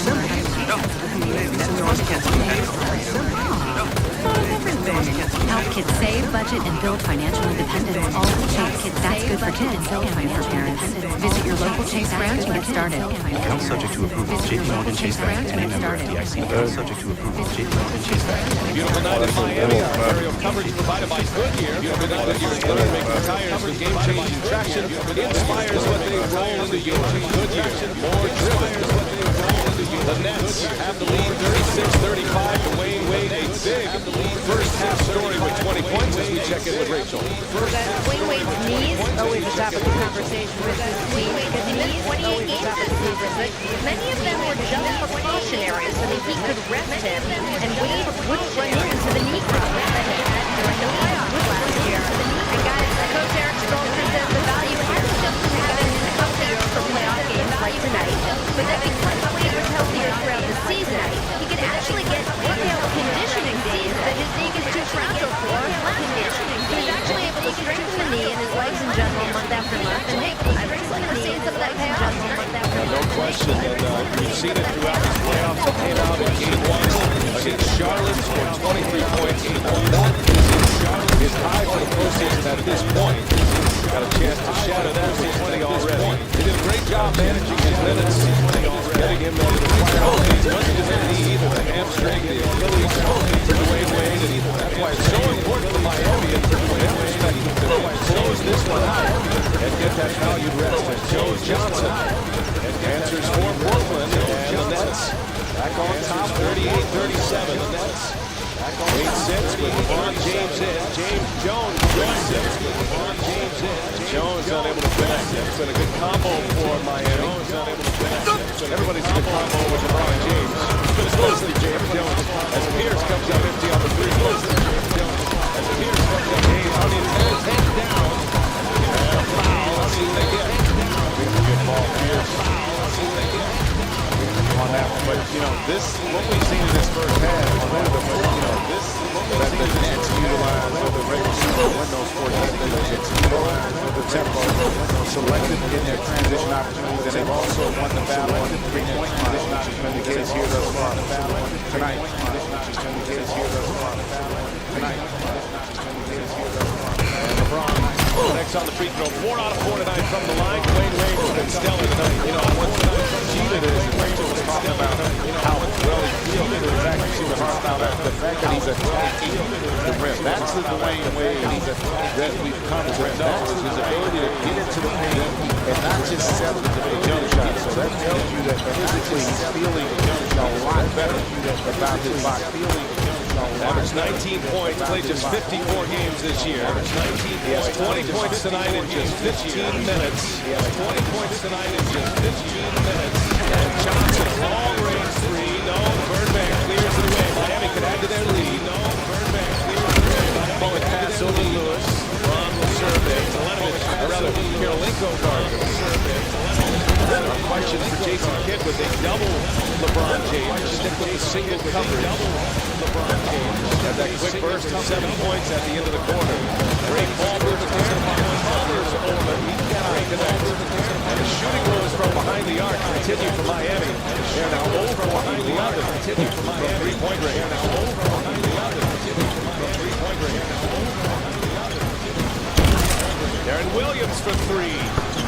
Help kids save, budget, and build financial independence. All with Chase. That's good for kids and financial parents. Visit your local Chase branch and get started. Account subject to approval. JP Morgan Chase Bank. And a member FDIC. Account subject to approval. JP Morgan Chase Bank. Beautiful night in Miami. Aerial coverage provided by Goodyear. Beautiful night with your Goodyear making tires with game-changing traction. Inspires what they roll into you. Goodyear. More driven. The Nets have the lead 36-35. Wayne Wade a big first half story with 20 points as we check in with Rachel. Wayne Wade's knees always the top of the conversation with his team because he missed 28 games this season, but many of them were just precautionary so that he could rest him, and Wade wouldn't run into the knee problem that he had during the playoffs last year. And guys, Coach Eric Spoelstra says the value hasn't just been having him healthier for playoff games like tonight, but that because Wade was healthier throughout the season, he could actually get workout conditioning days that his knee is too fragile for last year. So he's actually able to strengthen the knee and his legs in general month after month. And hey, I've recently seen some of that pay off month after month. No question, and we've seen it throughout these playoffs. It came out in game 1 against Charlotte, scored 23 points. That is high for the postseason at this point. Got a chance to shatter that with 20 already. They did a great job managing his minutes, getting him into the playoffs. It wasn't just a knee either, the hamstring, the Achilles for Dwayne Wade, and that's why it's so important for Miami and for their perspective to close this one out and get that valued rest. And Joe Johnson answers for Brooklyn, and the Nets back on top, 38-37. The Nets back on 8-6 with LeBron James in. James Jones joins it with LeBron James in. Jones unable to connect. It's been a good combo for Miami. Jones unable to connect. Everybody's a good combo with LeBron James. But it's mostly James Jones as Pierce comes up empty on the three. As Pierce comes up James on the attack, take down. And a foul. Let's see what they get. Good ball, Pierce. Let's see what they get. On that one, but this what we've seen in this first half, that the Nets utilize the regular season win those 4 games. The Nets utilize the tempo, selected in their transition opportunities, and they've also won the battle on the 3-point line, which has been the case here thus far. Tonight, and LeBron next on the free throw, 4 out of 4 tonight from the line. Wayne Wade has been stellar tonight. What cheated is Rachel was talking about how well he fielded. It was actually pushing the hard foul. The fact that he's attacking the rim. That's the Dwayne Wade that we've come to know, is his ability to get into the paint and not just settle to the jump shot. So that tells you that physically he's feeling a lot better about his body. Averaged 19 points, played just 54 games this year. He has 20 points tonight in just 15 minutes. He has 20 points tonight in just 15 minutes. And Johnson, long range three. No, Birdman clears it away. Miami could add to their lead. No, Birdman clears it away. Bullet pass over Lewis. Ron will survey. Karolinko guard will survey. A question for Jason Kidd, would they double LeBron James? Stick with the single coverage. Double LeBron James. Had that quick burst of 7 points at the end of the quarter. Great ball movement there. Covers over. He cannot connect. And the shooting woes from behind the arc continue for Miami. They're now over behind the arc. Continue for Miami. Three-point range. They're now over behind the arc. Continue from three-point range. Darren Williams for three.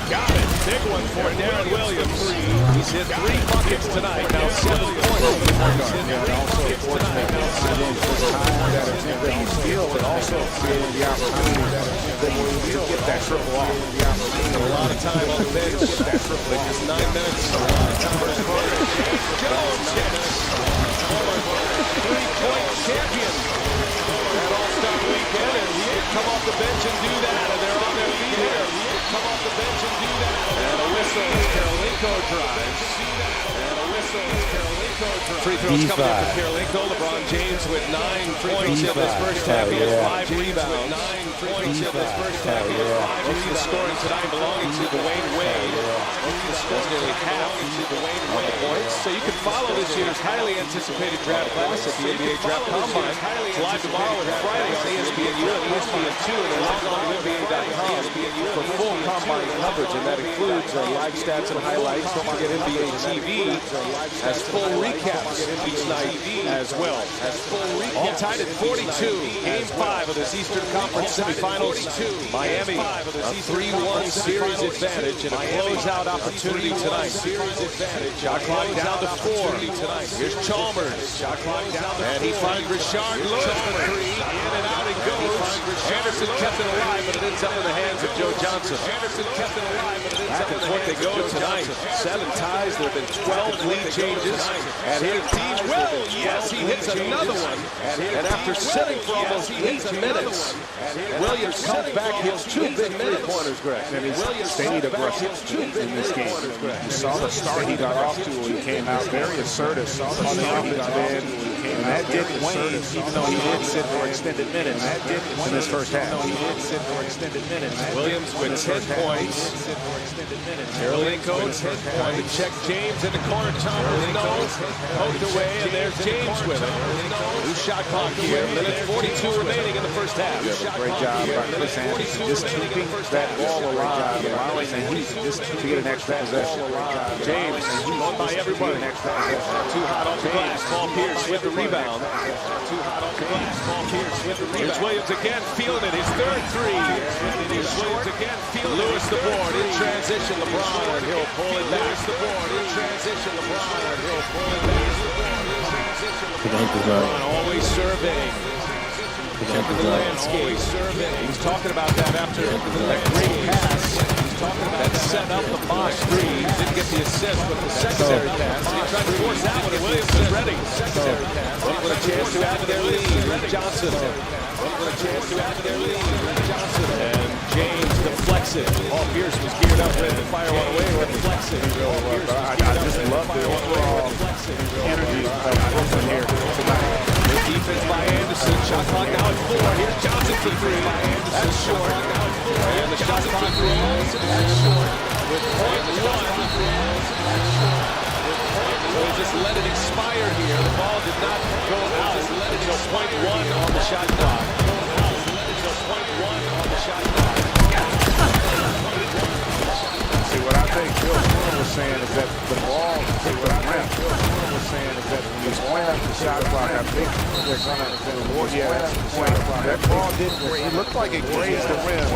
Got it. Big one for Darren Williams. He's hit 3 buckets tonight. Now 7 points. And also fortunate that attempt that he steals, but also creating the opportunity to get that triple off. A lot of time on the bench. But just 9 minutes. A lot of time first quarter. Jones hits. Former 3-point champion at All-Star Weekend. And he could come off the bench and do that. And they're on their feet here. He could come off the bench and do that. And a whistle. Karolinko drives. And a whistle. Karolinko drives. Free throws coming in for Karolinko. LeBron James with 9 points in this first half. He has 5 rebounds. 9 points in this first half. He has 5 rebounds. The scoring tonight belonging to Dwayne Wade. That's nearly half on the points. So you can follow this year's highly anticipated draft class at the NBA Draft Combine. It's live tomorrow and Friday on ESPNU and ESPN2. And then log on to NBA.com for full Combine coverage. And that includes live stats and highlights. Don't forget NBA TV has full recaps each night as well. All tied at 42. Game 5 of this Eastern Conference semifinals. Miami, a 3-1 series advantage and a closeout opportunity tonight. Shot clock down to 4. Here's Chalmers. And he finds Richard Lewis for 3. In and out he goes. Anderson kept it alive, but it ends up in the hands of Joe Johnson. Back and forth they go tonight. 7 ties. There have been 12 lead changes. And here's Dean Will. Yes, he hits another one. And after sitting for almost 8 minutes, Williams comes back, hits 2 big three-pointers, Greg. And he's stayed aggressive in this game. You saw the start he got off to when he came out very assertive on the offensive end. And that didn't wane, even though he did sit for extended minutes in this first half. Williams with 10 points. Karolinko trying to check James in the corner. Chalmers, no. Poked away, and there's James with it. New shot clock here. Minute 42 remaining in the first half. You have a great job by Chris Anderson just keeping that ball alive, allowing the Heat just to get an extra possession. James going by everybody. Too hot off the glass. Paul Pierce with the rebound. Too hot off the glass. Paul Pierce with the rebound. Here's Williams again, feeling it. His third 3. Here's Williams again, feeling it. Lewis the board in transition. LeBron, and he'll pull it back. Lewis the board in transition. LeBron, and he'll pull it back. LeBron always surveying. Checking the landscape. He's talking about that after that great pass. He's talking about that set up the box 3. He didn't get the assist, but the secondary pass. He tried to force that one, and Williams is ready. Secondary pass. With a chance to add to their lead. Johnson. With a chance to add to their lead. Johnson. And James deflects it. Paul Pierce was geared up ready to fire one away. Deflects it. I just love the overall energy of Brooklyn here tonight. Defense by Anderson. Shot clock now at 4. Here's Johnson for 3. That's short. And the shot clock rolls. That's short. With .1. We'll just let it expire here. The ball did not go out until .1 on the shot clock. See, what I think Bill Moore was saying is that the ball hit the rim. Bill Moore was saying is that when he's going after the shot clock. I think they're going to reward you. That's the point. That ball didn't. It looked like it grazed the rim,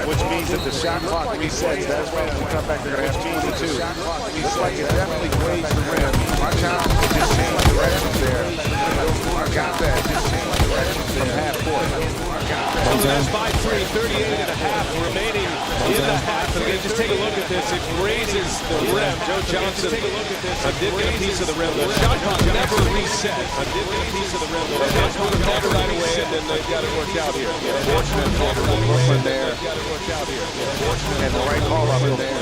which means that the shot clock resets. That's why when we come back, they're going to have 2 to 2. Looks like it definitely grazed the rim. Watch out! It just changed directions there. I got that. Just changed directions from half court. That's by 3, 38 and a half remaining in the half. And again, just take a look at this. It grazes the rim. Joe Johnson did get a piece of the rim. The shot clock never reset. Did get a piece of the rim. The Nets would have called it right away, and then they've got it worked out here. Fortunate call for Brooklyn there. And the right call up in there.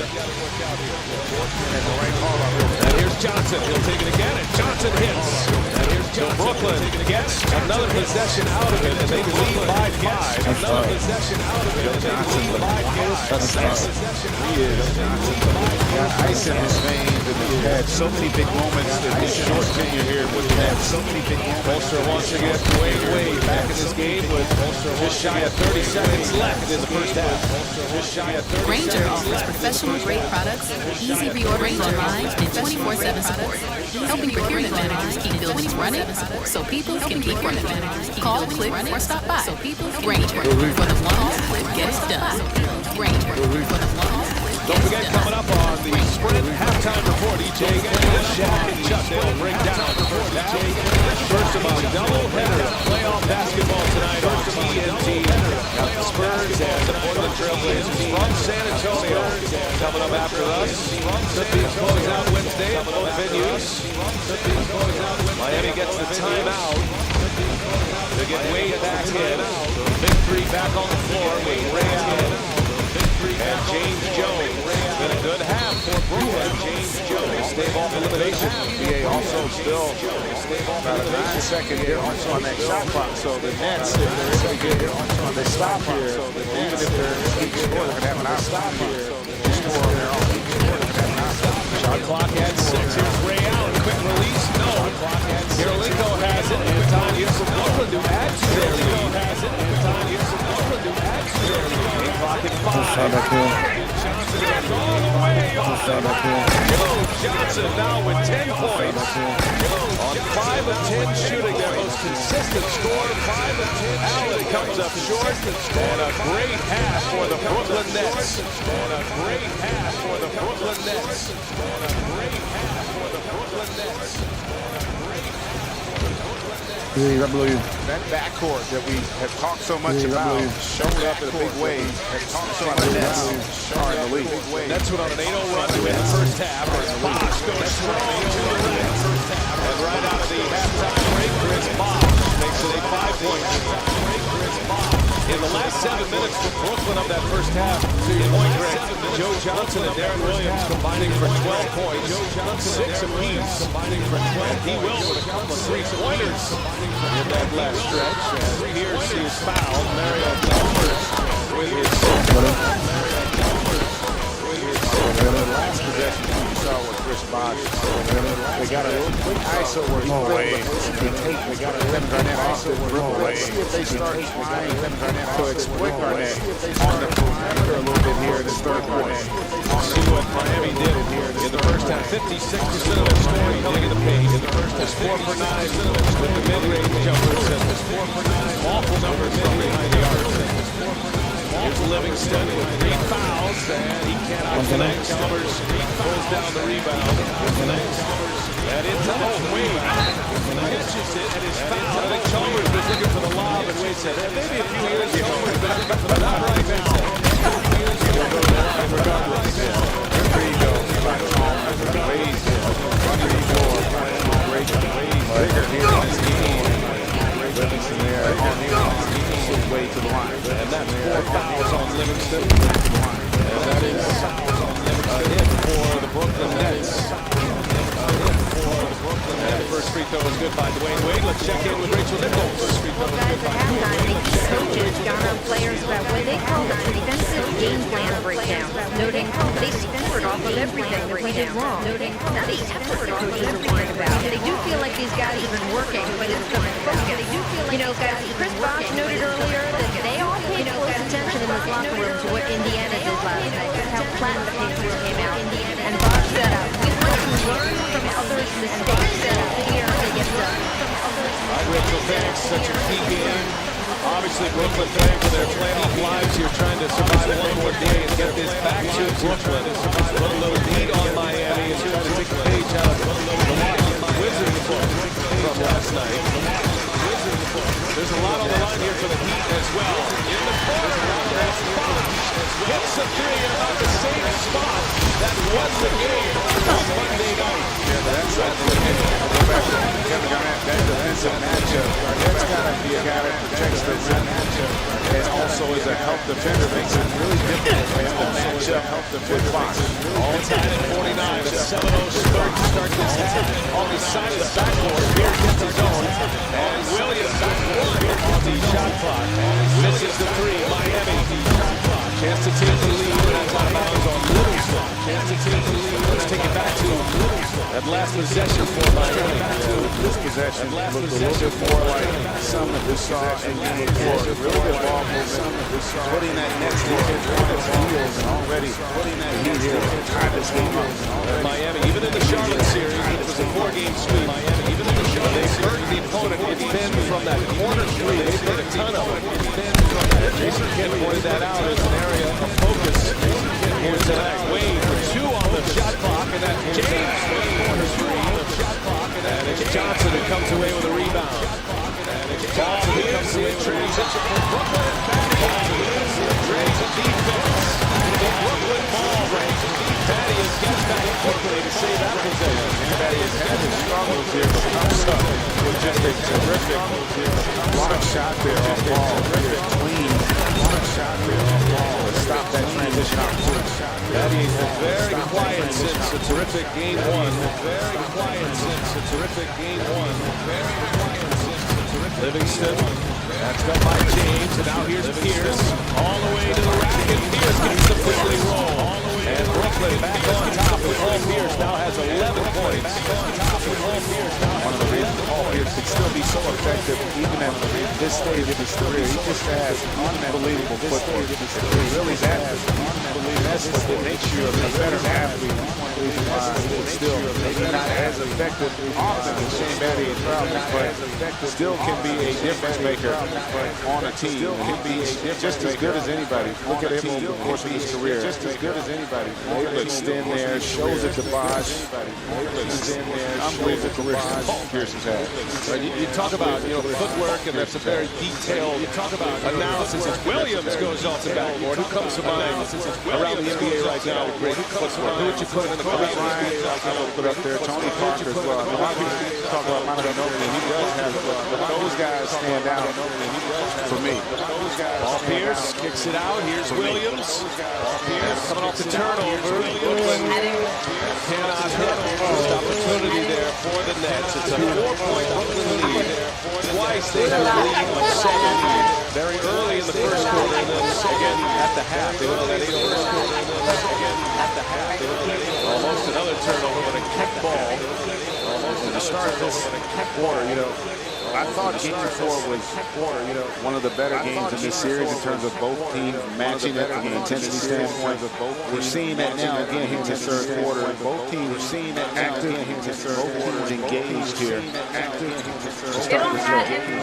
And the right call up in there. And here's Johnson. He'll take it again, and Johnson hits. And here's Johnson. Brooklyn gets another possession out of it, and they lead by 5. Another possession out of it, and they lead by 5. He is. Got ice in his veins, and he's had so many big moments in his short tenure here. He's had so many big moments. Bolster wants to get way back in this game with just shy of 30 seconds left in the first half. Just shy of 30 Ranger offers professional-grade products, easy reordering online, and 24/7 support, helping procurement managers keep buildings running so people can keep running. Call, click, or stop by. Ranger, for the ones that get it done. Ranger, for the ones that Don't forget, coming up on the Sprint halftime report, EJ Shaq and Chuck, they'll break down the first half. First of all, double-header of playoff basketball tonight on TNT. Got the Spurs and the Portland Trailblazers from San Antonio coming up after us. Could be a closeout Wednesday at both venues. Miami gets the timeout. They get Wade back in. Big three back on the floor with Ray Allen. And James Jones. Been a good half for Brooklyn. James Jones stave off elimination. NBA also still about a 9-second difference on that shot clock. So the Nets, if they're able to get they stop here. Even if they're each score, they're going to have an stop here. Score on their own. Shot clock at 6. Here's Ray Allen. Quick release. No. Kirilenko has it. And time here for Brooklyn to add to their lead. Has it. And time here for Brooklyn to add to their lead. Clock at 5. Johnson now with 10 points. On 5 of 10 shooting, their most consistent score. 5 of 10. Allen comes up short. And a great half for the Brooklyn Nets. And a great half for the Brooklyn Nets. And a great half for the Brooklyn Nets. That backcourt that we have talked so much about showed up in a big way. Have talked so much about showing the league. Nets went on an 8-0 run to win the first half. Bosh goes strong to the lead. And right out of the halftime break, Chris Bosh makes it a 5-point lead. In the last 7 minutes for Brooklyn of that first half, Joe Johnson and Darren Williams combining for 12 points. 6 apiece combining for 12. He will with a couple of 3-pointers in that last stretch. And here she is fouled. Mario Chalmers with his last possession you saw with Chris Bosh. They got a little quick ISO where they got a Kevin Garnett off the dribble. Let's see if they start trying to exploit Garnett on the perimeter a little bit here in this third quarter. See what Miami did in the first half. 56% of their scoring coming in the paint. In the first half, 4 for 9 with the mid-range jumpers. And 4 for 9. Awful numbers from behind the arc. Here's Livingston with 3 fouls, and he cannot connect. Chalmers pulls down the rebound. And it's Wade. Catches it and is fouled. I think Chalmers was looking for the lob, and Wade said, maybe a few years ago, but not right now. Regardless. There you go. Wade. Running floor. Great. Bigger here in this game. Livingston there. Way to the line. And that's 4 fouls on Livingston. And that is a hit for the Brooklyn Nets. And the first free throw was good by Dwayne Wade. Let's check in with Rachel Nichols. First free throw was good by Dwayne Wade. Coaches got on players about what they call the defensive game plan breakdown, noting they scored off of everything that we did wrong. Noting not the effort the coaches are worried about. They do feel like these guys have been working, but it's the focus. They do feel like, guys, Chris Bosh noted earlier that they all paid close attention in this locker room to what Indiana did last night, how flat the Pacers came out. And Bosh said, we want to learn from others' mistakes here to get done. Rich, thanks. Such a key game. Obviously, Brooklyn playing for their playoff lives here, trying to survive one more day and get this back to Brooklyn. Put a little lead on Miami and try to take a page out of the Wizards book from last night. There's a lot on the line here for the Heat as well. In the corner, that's hits a three in about the same spot that won the game on Monday night. Yeah, but that's Kevin Garnett, that defensive matchup. Garnett's got to be a guy that protects the rim matchup and also is a help defender. Makes it really difficult for him to match up with Fox. All tied at 49. A 7-0 start to start this half. On the side of the backboard, Beer gets his own. And Williams on the shot clock. Misses the three. Miami. Chance to take the lead. That's out of bounds on Livingston. Chance to take the lead. Let's take it back to that last possession for Miami. This possession looked a little bit more like some that we saw in game 4. Really good ball movement. Putting that next defense on its heels and already putting that heat here. Tied this game up. Miami, even in the Charlotte series, it was a 4-game sweep. Miami, even in the Charlotte, they hurt the opponent. It's been from that corner three. They've made a ton of it. Jason Kidd pointed that out as an area of focus here tonight. Wade for 2 on the shot clock, and that's James Wade for 2 on the shot clock, and it's Johnson who comes away with a rebound. Ball here's the transition for Brooklyn. Drays a defense. The Brooklyn ball break. Thaddeus gets back quickly to save that possession. Thaddeus had his struggles here, but comes up with just a terrific block shot there off ball. Very clean block shot there off ball to stop that transition opportunity. Thaddeus been very quiet since a terrific game 1. Very quiet since a terrific game 1. Very quiet since a terrific Livingston. That's done by James, and now here's Pierce. All the way to the rack, and Pierce gets the quickly roll. And Brooklyn back on top with Paul Pierce now has 11 points. One of the reasons Paul Pierce could still be so effective even at this stage of his career. He just has unbelievable footwork. He really has unbelievable. That's what makes you a better athlete. Still, maybe not as effective often as Shane Battier and Crowder, but still can be a difference maker on a team. Can be just as good as anybody. Look at him over the course of his career. Just as good as anybody. Able to extend there, shows it to Bosh. Unbelievable career Pierce has had. Right, you talk about footwork, and that's a very detailed analysis as Williams goes off the backboard. Who comes to mind around the NBA right now? Great footwork. Who would you put in the career? I will put up there Tony Parker as well. A lot of people talk about Monica Ginobili. He does have it, but those guys stand out for me. Paul Pierce kicks it out. Here's Williams. Paul Pierce coming off the turnover. Brooklyn cannot hit. First opportunity there for the Nets. It's a 4-point Brooklyn lead. Twice they have a lead on second. Very early in the first quarter, and then second at the half. They went on that 8-0 first quarter, and then second at the half. They went on that 8-0. Almost another turnover with a kick ball. Almost at the start of this quarter, I thought Game 4 was one of the better games in this series in terms of both teams matching up from an intensity standpoint. We're seeing that now again here in the third quarter. Both teams are seeing that active. Both teams engaged here. It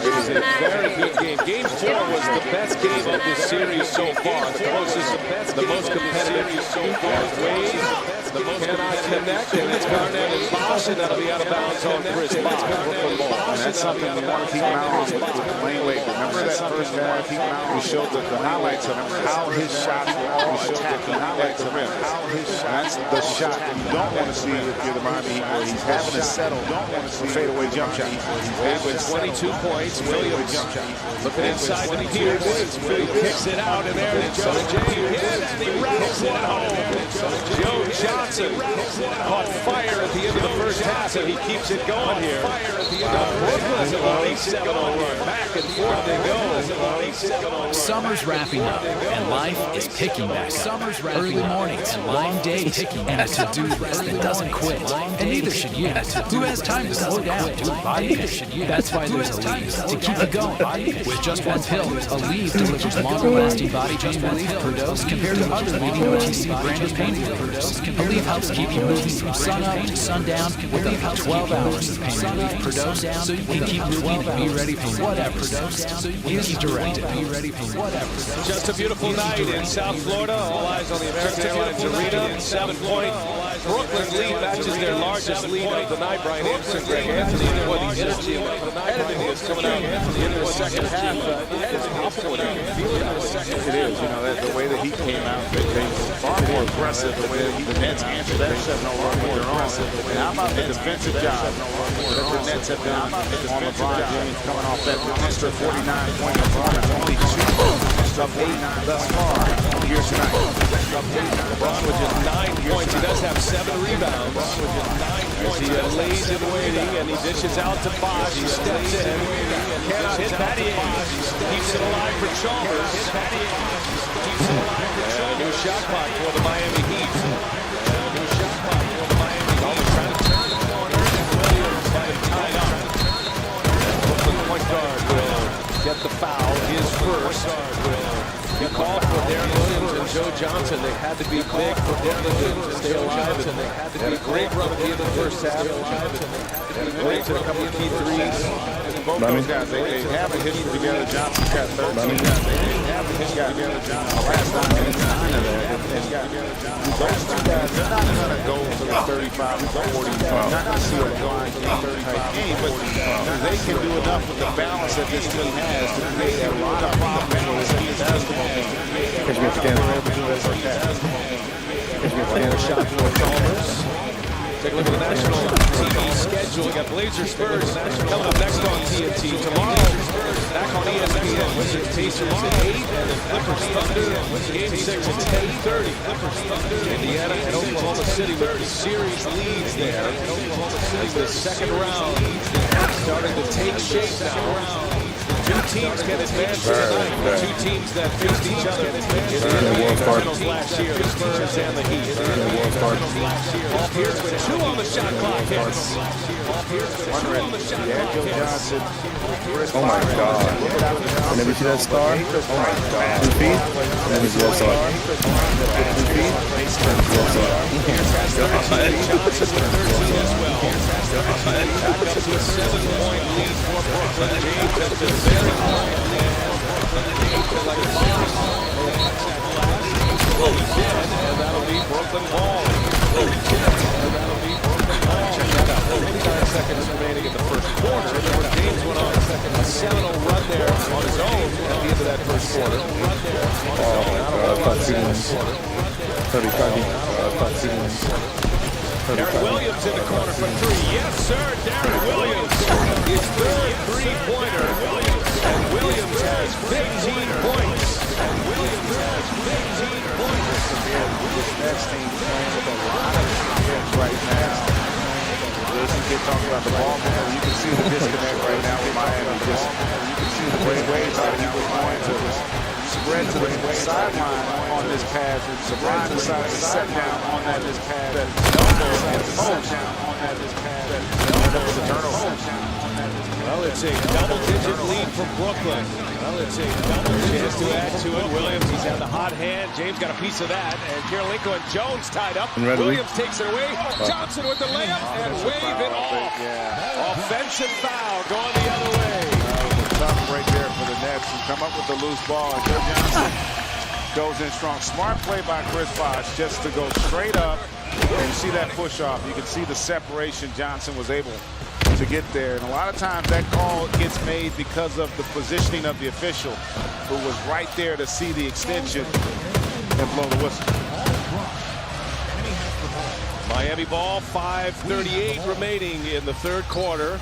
was a very good game. Game 4 was the best game of this series so far. The most competitive so far. Wade cannot connect, and it's Garnett and Bosh, and that'll be out of bounds on Chris Bosh. And that's something we want to keep an eye on with Dwayne Wade. Remember that first half? We showed the highlights of how his shots were all attacking at the rim. That's the shot you don't want to see if you're the Miami Heat, where he's having to settle for fadeaway jump shot. Wade with 22 points. Williams looking inside to Pierce. Kicks it out, and there is Joe James. And he rattles one home. Joe Johnson caught fire at the end of the first half, and he keeps it going here. Brooklyn at least 7 on run. Back and forth they go. Summer's wrapping up, and life is picking back up. Summer's early mornings and long days, and a to-do list that doesn't quit. And neither should you. Who has time to slow down? Neither should you. That's why there's Aleve to keep you going. With just one pill, Aleve delivers longer-lasting body pain relief per dose compared to other leading OTC-branded pain relievers. Aleve helps keep you moving from sunup to sundown with up to 12 hours of pain relief per dose, so you can keep moving and be ready for whatever dose is directed. Be ready for whatever. Just a beautiful night in South Florida. All eyes on the American Airlines Arena. 7-point. Brooklyn lead matches their largest lead of the night. Brian Anderson, Greg Anthony, and what the energy and the competitiveness coming out into the second half. It is the way that he came out, they were far more aggressive. The way that the Nets answered that shot no run with their own. And how about the defensive job that the Nets have done on LeBron James coming off that monster 49-point LeBron? Only 2 of 8 thus far here tonight. LeBron with just 9 points. He does have 7 rebounds. As he lays in waiting and he dishes out to Bosh. He steps in. Cannot hit that. Keeps it alive for Chalmers. A new shot clock for the Miami Heat. Chalmers trying to turn the corner. And Williams had it tied up. Brooklyn point guard will get the foul. His first. He called for Darren Williams and Joe Johnson. They had to be big for Brooklyn to stay alive, and they had to be a great run at the end of the first half. Williams had a couple of key threes. Both those guys, they have a history together. Johnson's got 13. They have a history together. Johnson last 9 minutes, 9 of that. Those two guys, they're not going to go for the 35 or 40. You're not going to see a blind 35 game, but they can do enough with the balance that this team has to create a lot of problems for this team basketball game. Catch me at the camera. Shot for Chalmers. Take a look at the national TV schedule. We got Blazers Spurs coming up next on TNT. Tomorrow, back on ESPN. Wizards Pacers at 8, and the Clippers Thunder. Game 6 at 10:30. Clippers Thunder. Indiana and Oklahoma City with the series leads there. As the second round starting to take shape now. 2 teams can advance tonight. The 2 teams that faced each other in the NBA Finals last year, the Spurs and the Heat. Off here's with 2 on the shot clock. Johnson. Oh my God. And then we see that star. Oh my God. 2 feet. And then we see that star. 2 feet. Johnson with 13 as well. Back up to a 7-point lead for Brooklyn. James has been very quiet. And that'll be Brooklyn ball. Check that out. 49 seconds remaining in the first quarter. James went on a 7-0 run there on his own at the end of that first quarter. Darren Williams in the corner for 3. Yes, sir, Darren Williams. His 3rd three-pointer. And Williams has 15 points. This next team playing with a lot of confidence right now. As you get talking about the ball movement, you can see the disconnect right now with Miami. You can see the great waves out of he was going to spread to the sideline on this pass. Saban decided to set down on this pass. That was a turnover. Well, it's a double-digit lead for Brooklyn. Well, it's a chance to add to it. Williams, he's had the hot hand. James got a piece of that. And Kirilenko and Jones tied up. Williams takes it away. Johnson with the layup and wave it off. Offensive foul going the other way. Tough break there for the Nets. You come up with the loose ball. And Joe Johnson goes in strong. Smart play by Chris Bosh just to go straight up. And you see that push off. You can see the separation Johnson was able to get there. And a lot of times that call gets made because of the positioning of the official who was right there to see the extension and blow the whistle. Miami ball, 5:38 remaining in the third quarter.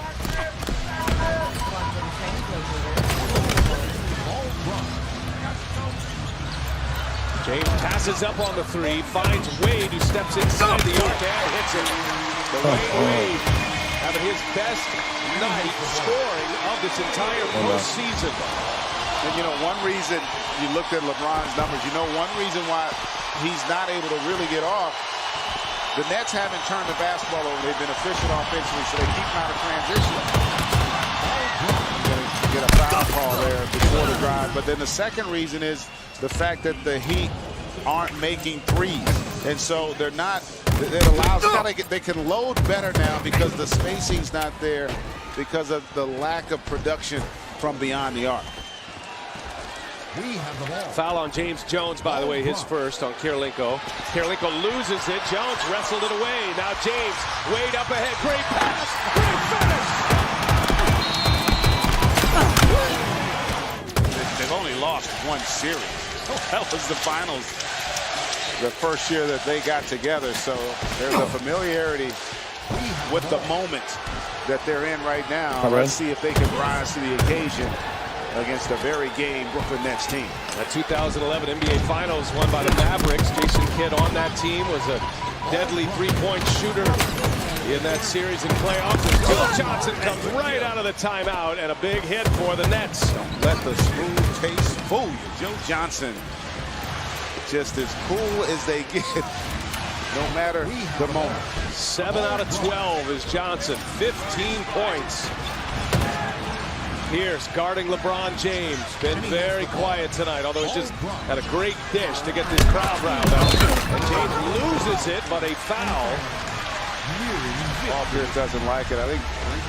James passes up on the 3, finds Wade, who steps inside the arc and hits it. Wade having his best night scoring of this entire postseason. And you know, one reason you looked at LeBron's numbers, you know, one reason why he's not able to really get off, the Nets haven't turned the basketball over. They've been efficient offensively, so they keep him out of transition. Going to get a foul call there before the drive. But then the second reason is the fact that the Heat aren't making threes. And so they're not, it allows, they can load better now because the spacing's not there because of the lack of production from beyond the arc. Foul on James Jones, by the way, his first on Kirilenko. Kirilenko loses it. Jones wrestled it away. Now James, Wade up ahead. Great pass. Great finish. They've only lost one series. That was the finals, the first year that they got together. So there's a familiarity with the moment that they're in right now. Let's see if they can rise to the occasion against a very game Brooklyn Nets team. That 2011 NBA Finals won by the Mavericks. Jason Kidd on that team was a deadly three-point shooter in that series and playoffs. And Joe Johnson comes right out of the timeout and a big hit for the Nets. Don't let the smooth taste fool you. Joe Johnson, just as cool as they get, no matter the moment. 7 out of 12 is Johnson. 15 points. Pierce guarding LeBron James. Been very quiet tonight, although he just had a great dish to get this crowd riled up. And James loses it, but a foul. Paul Pierce doesn't like it. I think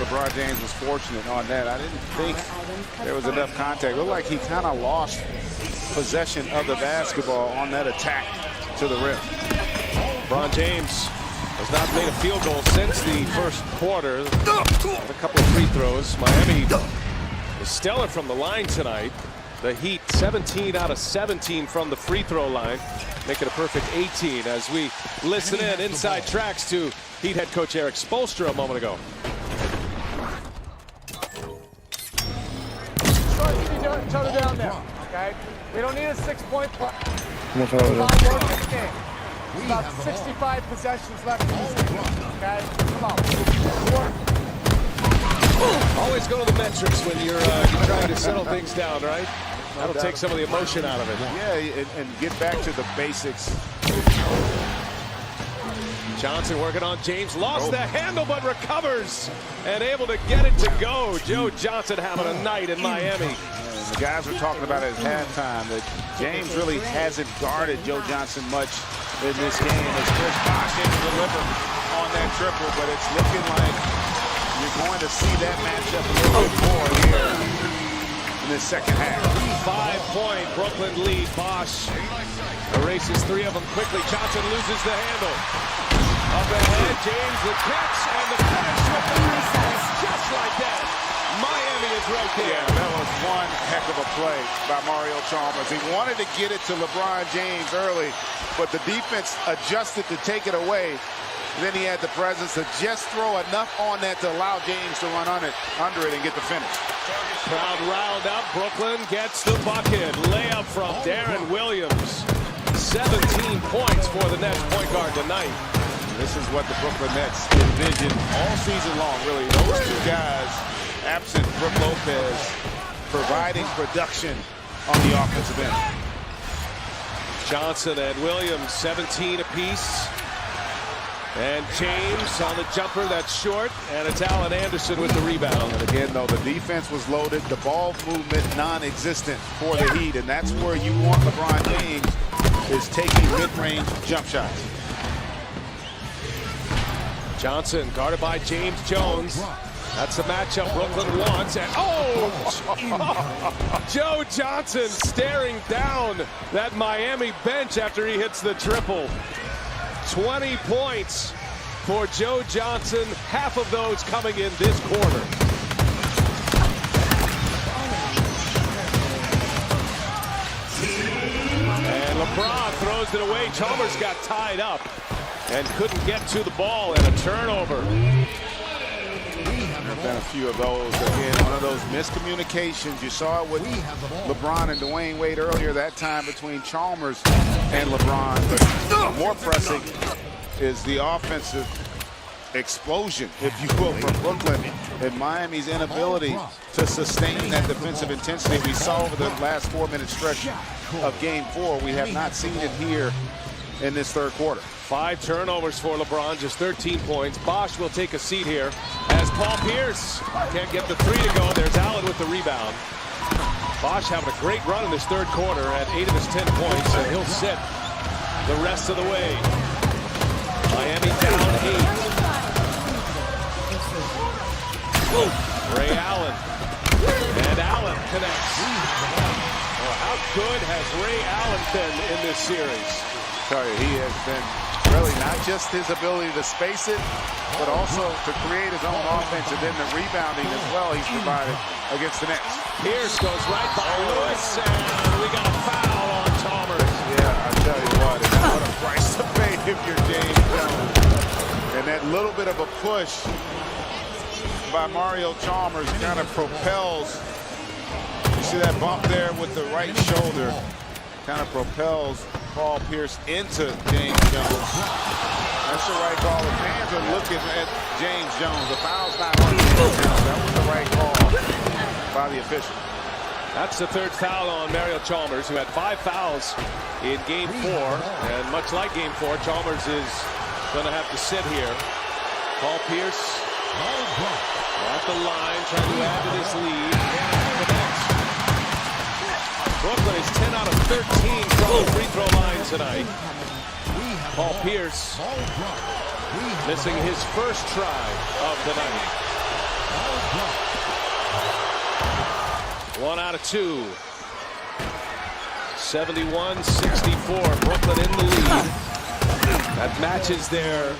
LeBron James was fortunate on that. I didn't think there was enough contact. It looked like he kind of lost possession of the basketball on that attack to the rim. LeBron James has not made a field goal since the first quarter. Had a couple of free throws. Miami is stellar from the line tonight. The Heat 17 out of 17 from the free throw line, make it a perfect 18 as we listen in inside tracks to Heat head coach Eric Spoelstra a moment ago. Each other down there, okay? We don't need a 6-point play. About 65 possessions left in this game, okay? Come on. Always go to the metrics when you're trying to settle things down, right? That'll take some of the emotion out of it. Yeah, and get back to the basics. Johnson working on James, lost the handle but recovers and able to get it to go. Joe Johnson having a night in Miami. The guys were talking about it at halftime that James really hasn't guarded Joe Johnson much in this game. As Chris Bosh didn't deliver on that triple, but it's looking like you're going to see that matchup a little bit more here in the second half. 5-point Brooklyn lead. Bosh erases 3 of them quickly. Johnson loses the handle. Up ahead, James the catch and the finish with the reset. Just like that. Miami is right there. Yeah, that was one heck of a play by Mario Chalmers. He wanted to get it to LeBron James early, but the defense adjusted to take it away. Then he had the presence to just throw enough on that to allow James to run under it and get the finish. Crowd riled up. Brooklyn gets the bucket. Layup from Darren Williams. 17 points for the Nets point guard tonight. This is what the Brooklyn Nets envisioned all season long, really. Those two guys, absent Brook Lopez, providing production on the offensive end. Johnson and Williams, 17 apiece. And James on the jumper, that's short, and it's Allen Anderson with the rebound. And again, though, the defense was loaded, the ball movement non-existent for the Heat, and that's where you want LeBron James, is taking mid-range jump shots. Johnson guarded by James Jones. That's the matchup Brooklyn wants, and Joe Johnson staring down that Miami bench after he hits the triple. 20 points for Joe Johnson, half of those coming in this quarter. And LeBron throws it away. Chalmers got tied up and couldn't get to the ball, and a turnover. There have been a few of those. Again, one of those miscommunications. You saw it with LeBron and Dwayne Wade earlier that time between Chalmers and LeBron. But more pressing is the offensive explosion, if you will, from Brooklyn, and Miami's inability to sustain that defensive intensity we saw over the last 4-minute stretch of Game 4. We have not seen it here in this third quarter. 5 turnovers for LeBron, just 13 points. Bosch will take a seat here as Paul Pierce can't get the 3 to go. There's Allen with the rebound. Bosch having a great run in this third quarter at 8 of his 10 points, and he'll sit the rest of the way. Miami down 8. Ray Allen. And Allen connects. Well, how good has Ray Allen been in this series? I tell you, he has been really not just his ability to space it, but also to create his own offense, and then the rebounding as well he's provided against the Nets. Pierce goes right by Lewis, and we got a foul on Chalmers. Yeah, I tell you what a price to pay if you're James Jones. And that little bit of a push by Mario Chalmers kind of propels. You see that bump there with the right shoulder, kind of propels Paul Pierce into James Jones. That's the right call. The fans are looking at James Jones. The foul's not on James Jones. That was the right call by the official. That's the 3rd foul on Mario Chalmers, who had 5 fouls in Game 4. And much like Game 4, Chalmers is going to have to sit here. Paul Pierce at the line, trying to add to this lead. Brooklyn is 10 out of 13 from the free throw line tonight. Paul Pierce missing his first try of the night. 1 out of 2. 71-64. Brooklyn in the lead. That matches their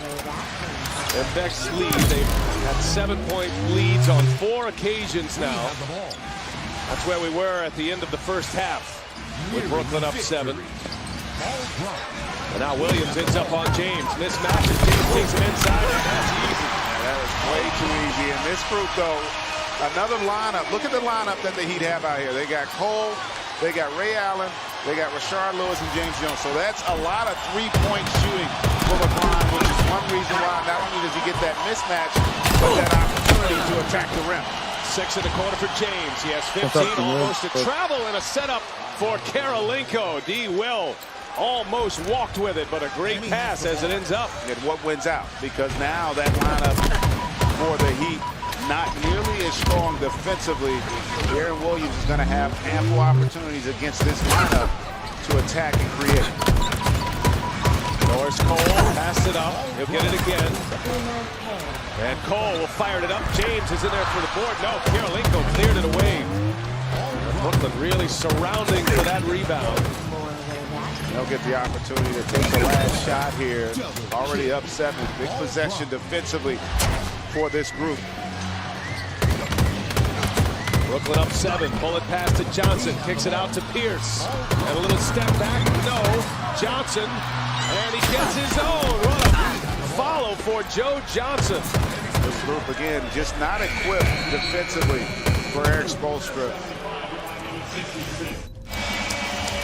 next lead. They've had 7-point leads on 4 occasions now. That's where we were at the end of the first half, with Brooklyn up 7. And now Williams ends up on James. Mismatches. James takes him inside. That's easy. That was way too easy. And this group, though, another lineup. Look at the lineup that the Heat have out here. They got Cole, they got Ray Allen, they got Rashard Lewis and James Jones. So that's a lot of 3-point shooting for LeBron, which is one reason why not only does he get that mismatch, but that opportunity to attack the rim. 6 in the corner for James. He has 15, almost a travel and a setup for Karolinko. D. Will almost walked with it, but a great pass as it ends up. And what wins out? Because now that lineup for the Heat, not nearly as strong defensively. Aaron Williams is going to have ample opportunities against this lineup to attack and create. Norris Cole passed it up. He'll get it again. And Cole will fire it up. James is in there for the board. No, Karolinko cleared it away. Brooklyn really surrounding for that rebound. They'll get the opportunity to take the last shot here. Already up 7. Big possession defensively for this group. Brooklyn up 7. Bullet pass to Johnson. Kicks it out to Pierce. And a little step back. No. Johnson. And he gets his own. What a follow for Joe Johnson. This group, again, just not equipped defensively for Eric Spoelstra.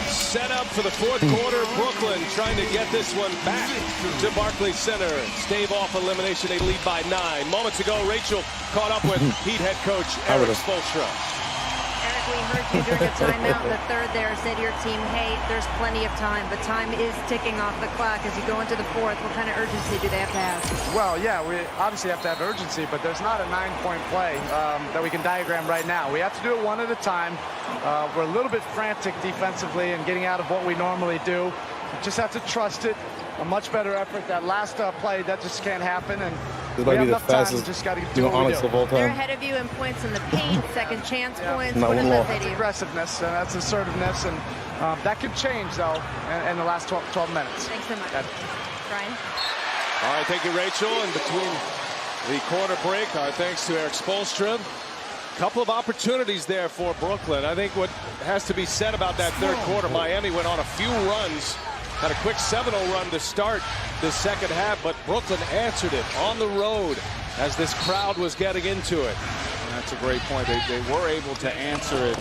Set up for the 4th quarter. Brooklyn trying to get this one back to Barclays Center. Stave off elimination. They lead by 9. Moments ago, Rachel caught up with Heat head coach Eric Spoelstra. Eric, we heard you during a timeout in the 3rd there say to your team, hey, there's plenty of time, but time is ticking off the clock as you go into the 4th. What kind of urgency do they have to have? Well, yeah, we obviously have to have urgency, but there's not a 9-point play that we can diagram right now. We have to do it one at a time. We're a little bit frantic defensively and getting out of what we normally do. We just have to trust it. A much better effort. That last play, that just can't happen. And this might be the fastest honest of all time. They're ahead of you in points in the paint, second chance points. What does that say to you? Aggressiveness, and that's assertiveness, and that could change, though, in the last 12 minutes. Thanks so much. Brian? All right, thank you, Rachel. And between the quarter break, our thanks to Eric Spoelstra. Couple of opportunities there for Brooklyn. I think what has to be said about that 3rd quarter, Miami went on a few runs. Had a quick 7-0 run to start the second half, but Brooklyn answered it on the road as this crowd was getting into it. And that's a great point. They were able to answer it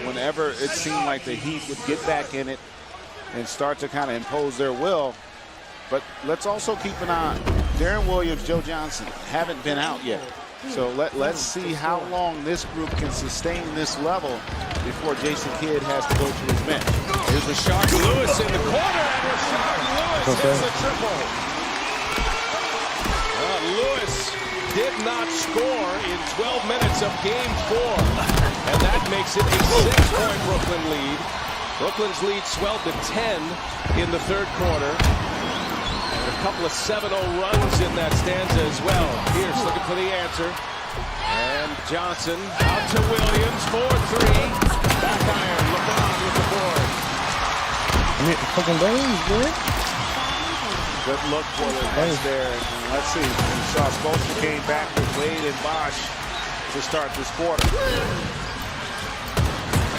whenever it seemed like the Heat would get back in it and start to kind of impose their will. But let's also keep an eye Darren Williams, Joe Johnson haven't been out yet. So let's see how long this group can sustain this level before Jason Kidd has to go to his bench. Here's Rashard Lewis in the corner, and Rashard Lewis hits a triple. Lewis did not score in 12 minutes of Game 4, and that makes it a 6-point Brooklyn lead. Brooklyn's lead swelled to 10 in the third quarter. And a couple of 7-0 runs in that stanza as well. Pierce looking for the answer. And Johnson out to Williams, 4-3. Back iron, LeBron with the board. Fucking days, dude. Good look for the bench there. And let's see. We saw Spoelstra came back with Wade and Bosch to start this quarter.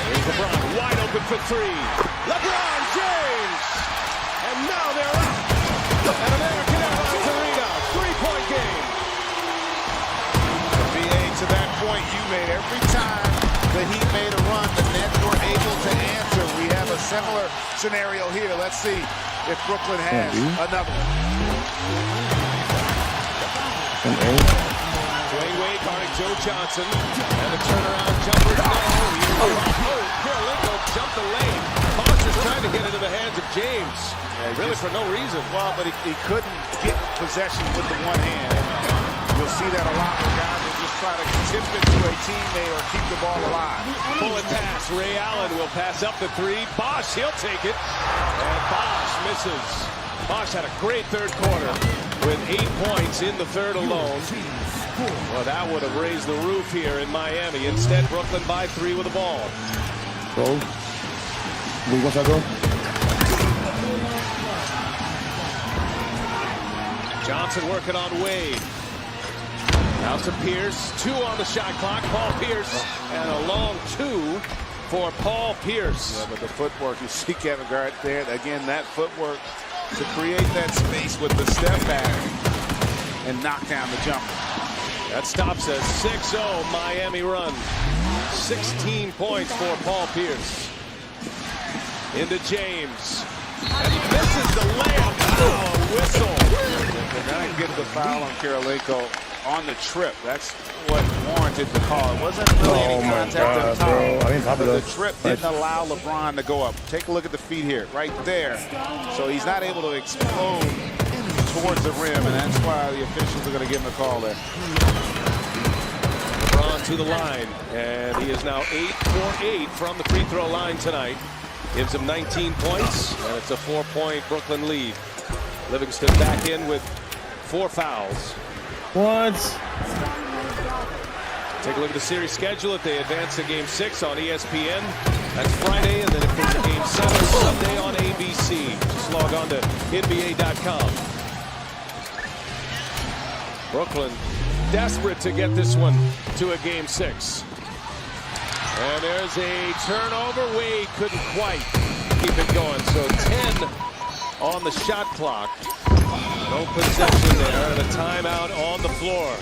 Here's LeBron, wide open for 3. LeBron James! And now they're up. And American Airlines Arena, 3-point game. VA, to that point you made, every time the Heat made a run, the Nets were able to answer. We have a similar scenario here. Let's see if Brooklyn has another one. Dwayne Wade guarding Joe Johnson. And the turnaround jumper. No. Kirilenko jumped the lane. Monster's trying to get into the hands of James. Really for no reason. Well, but he couldn't get possession with the one hand. You'll see that a lot where guys will just try to tip it to a teammate or keep the ball alive. Bullet pass. Ray Allen will pass up the 3. Bosch, he'll take it. And Bosch misses. Bosch had a great third quarter with 8 points in the third alone. Well, that would have raised the roof here in Miami. Instead, Brooklyn by 3 with the ball. Bro, we want to go? Johnson working on Wade. Out to Pierce. 2 on the shot clock. Paul Pierce. And a long 2 for Paul Pierce. Yeah, but the footwork, you see Kevin Garnett there. Again, that footwork to create that space with the step back and knock down the jumper. That stops a 6-0 Miami run. 16 points for Paul Pierce. Into James. And he misses the layup. Oh, a whistle. They're going to give the foul on Kirilenko on the trip. That's what warranted the call. It wasn't really any contact at the top. But the trip didn't allow LeBron to go up. Take a look at the feet here, right there. So he's not able to explode towards the rim, and that's why the officials are going to give him a call there. LeBron to the line, and he is now 8 for 8 from the free throw line tonight. Gives him 19 points, and it's a 4-point Brooklyn lead. Livingston back in with 4 fouls. What? Take a look at the series schedule. If they advance to Game 6 on ESPN, that's Friday, and then if there's a Game 7, Sunday on ABC. Just log on to NBA.com. Brooklyn desperate to get this one to a Game 6. And there's a turnover. Wade couldn't quite keep it going. So 10 on the shot clock. No possession there, and a timeout on the floor.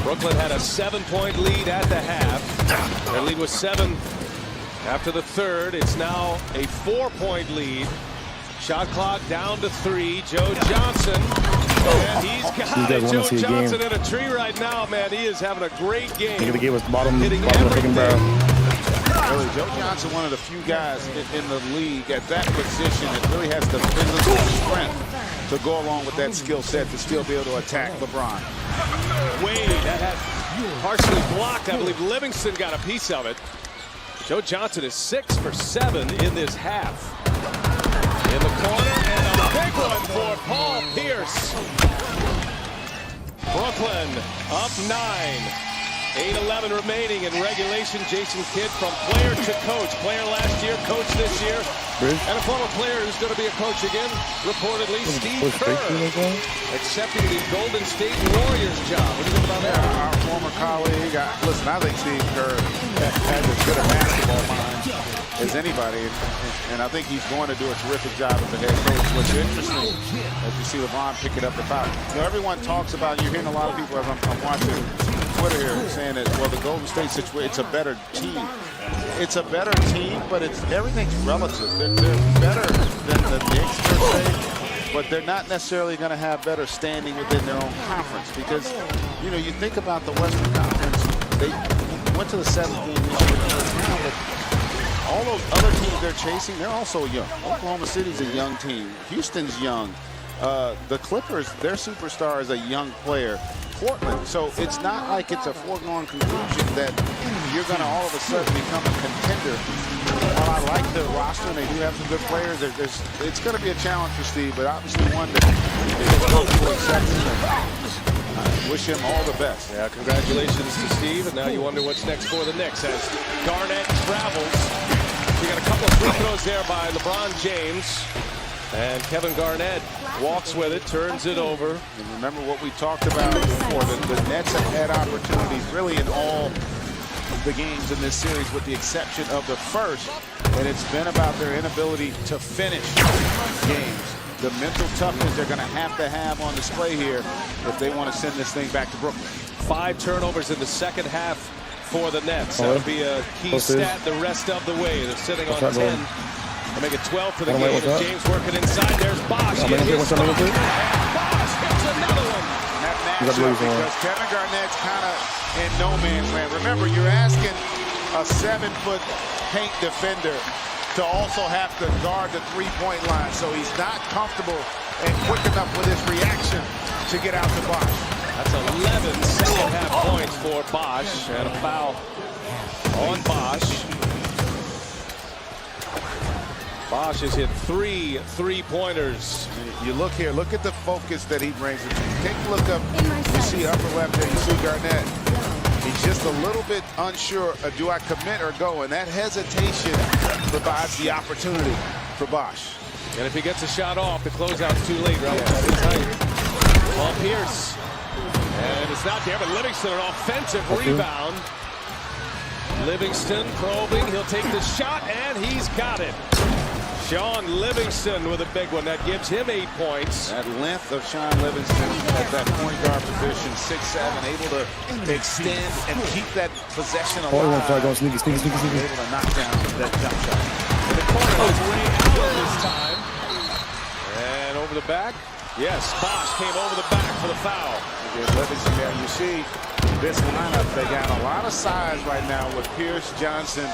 Brooklyn had a 7-point lead at the half. Their lead was 7 after the third. It's now a 4-point lead. Shot clock down to 3. Joe Johnson. And he's got it. Joe Johnson in a tree right now, man. He is having a great game. The game was bottom of the barrel. Really, Joe Johnson, one of the few guys in the league at that position that really has the physical strength to go along with that skill set to still be able to attack LeBron. Wade, that had partially blocked. I believe Livingston got a piece of it. Joe Johnson is 6 for 7 in this half. In the corner, and a big one for Paul Pierce. Brooklyn up 9. 8:11 remaining in regulation. Jason Kidd from player to coach. Player last year, coach this year. And a former player who's going to be a coach again, reportedly, Steve Kerr, accepting the Golden State Warriors job. What do you think about that? Our former colleague. Listen, I think Steve Kerr has as good a basketball mind as anybody. And I think he's going to do a terrific job as a head coach. What's interesting, as you see LeBron picking up the foul. You know, everyone talks about, you're hearing a lot of people as I'm watching Twitter here saying that, well, the Golden State situation, it's a better team. It's a better team, but everything's relative. They're better than the Knicks, per se, but they're not necessarily going to have better standing within their own conference because, you know, you think about the Western Conference, they went to the 7th game this year, but all those other teams they're chasing, they're also young. Oklahoma City's a young team. Houston's young. The Clippers, their superstar is a young player. Portland, so it's not like it's a foregone conclusion that you're going to all of a sudden become a contender. While I like the roster and they do have some good players, it's going to be a challenge for Steve, but obviously one that is comfortable accepting. I wish him all the best. Yeah, congratulations to Steve, and now you wonder what's next for the Knicks as Garnett travels. You got a couple of free throws there by LeBron James. And Kevin Garnett walks with it, turns it over. And remember what we talked about before. The Nets have had opportunities really in all the games in this series with the exception of the first. And it's been about their inability to finish games. The mental toughness they're going to have on display here if they want to send this thing back to Brooklyn. 5 turnovers in the second half for the Nets. That'll be a key stat the rest of the way. They're sitting on 10. They make it 12 for the game. As James working inside. There's Bosh. Bosh hits another one. That matchup because Kevin Garnett's kind of in no man's land. Remember, you're asking a 7-foot paint defender to also have to guard the three-point line. So he's not comfortable and quick enough with his reaction to get out to Bosh. That's 11 second-half points for Bosh. And a foul on Bosh. Bosh has hit 3 3-pointers. You look here, look at the focus that he brings. Take a look up, you see upper left there, you see Garnett. He's just a little bit unsure of do I commit or go, and that hesitation provides the opportunity for Bosh. And if he gets a shot off, the closeout's too late, right? That is tight. Paul Pierce. And it's not there, but Livingston, an offensive rebound. Livingston probing, he'll take the shot, and he's got it. Sean Livingston with a big one. That gives him 8 points. That length of Sean Livingston at that point guard position, 6'7", able to extend and keep that possession alive. Sneaky. Able to knock down that jump shot. In the corner, it's Ray Allen this time. And over the back. Yes, Bosh came over the back for the foul. Livingston there. You see this lineup, they got a lot of size right now with Pierce, Johnson,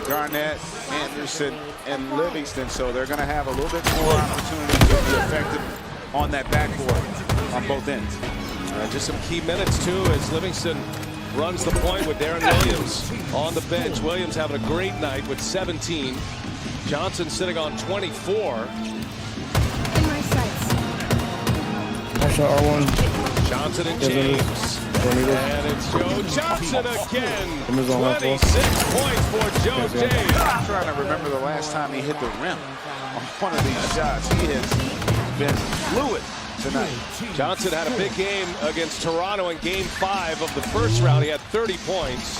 Garnett, Anderson, and Livingston. So they're going to have a little bit more opportunity to be effective on that backboard on both ends. Just some key minutes, too, as Livingston runs the point with Darren Williams on the bench. Williams having a great night with 17. Johnson sitting on 24. Johnson and James. And it's Joe Johnson again. 26 points for Joe James. I'm trying to remember the last time he hit the rim on one of these shots. He has been fluid tonight. Johnson had a big game against Toronto in Game 5 of the first round. He had 30 points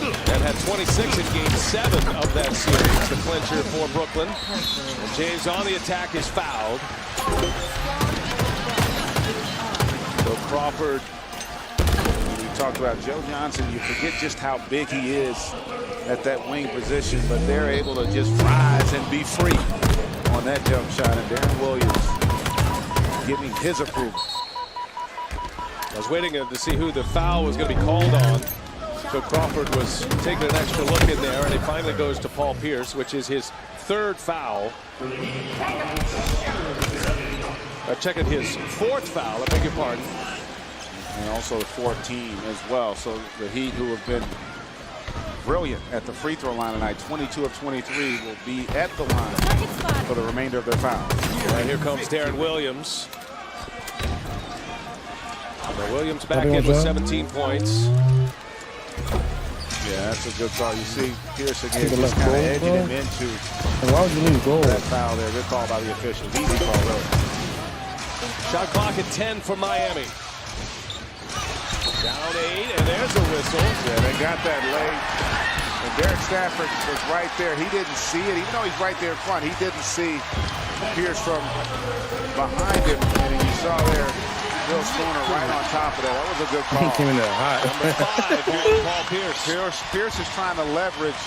and had 26 in Game 7 of that series. The clincher for Brooklyn. And James on the attack is fouled. So Crawford, when you talk about Joe Johnson, you forget just how big he is at that wing position, but they're able to just rise and be free on that jump shot. And Darren Williams giving his approval. I was waiting to see who the foul was going to be called on. So Crawford was taking an extra look in there, and it finally goes to Paul Pierce, which is his 3rd foul. Checking his 4th foul, I beg your pardon. And also the 4th team as well. So the Heat, who have been brilliant at the free throw line tonight, 22 of 23, will be at the line for the remainder of their fouls. Right, here comes Darren Williams. So Williams back in with 17 points. Yeah, that's a good call. You see Pierce again just kind of edging him into why would you leave goal? That foul there. Good call by the officials. Easy call, really. Shot clock at 10 for Miami. Down 8, and there's a whistle. Yeah, they got that late. And Derek Stafford was right there. He didn't see it. Even though he's right there in front, he didn't see Pierce from behind him. And you saw there Bill Spooner right on top of that. That was a good call. He came in there hot. Number 5, Paul Pierce. Pierce is trying to leverage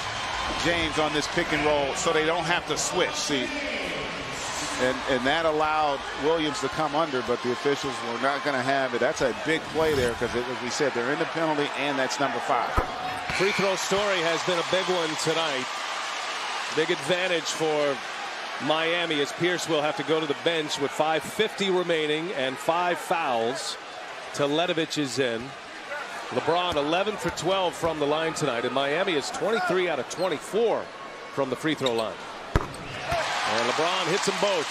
James on this pick and roll so they don't have to switch. See, And that allowed Williams to come under, but the officials were not going to have it. That's a big play there because, as we said, they're in the penalty, and that's number 5. Free throw Story has been a big one tonight. Big advantage for Miami as Pierce will have to go to the bench with 5:50 remaining and 5 fouls. Teletovic is in. LeBron 11 for 12 from the line tonight, and Miami is 23 out of 24 from the free throw line. And LeBron hits them both.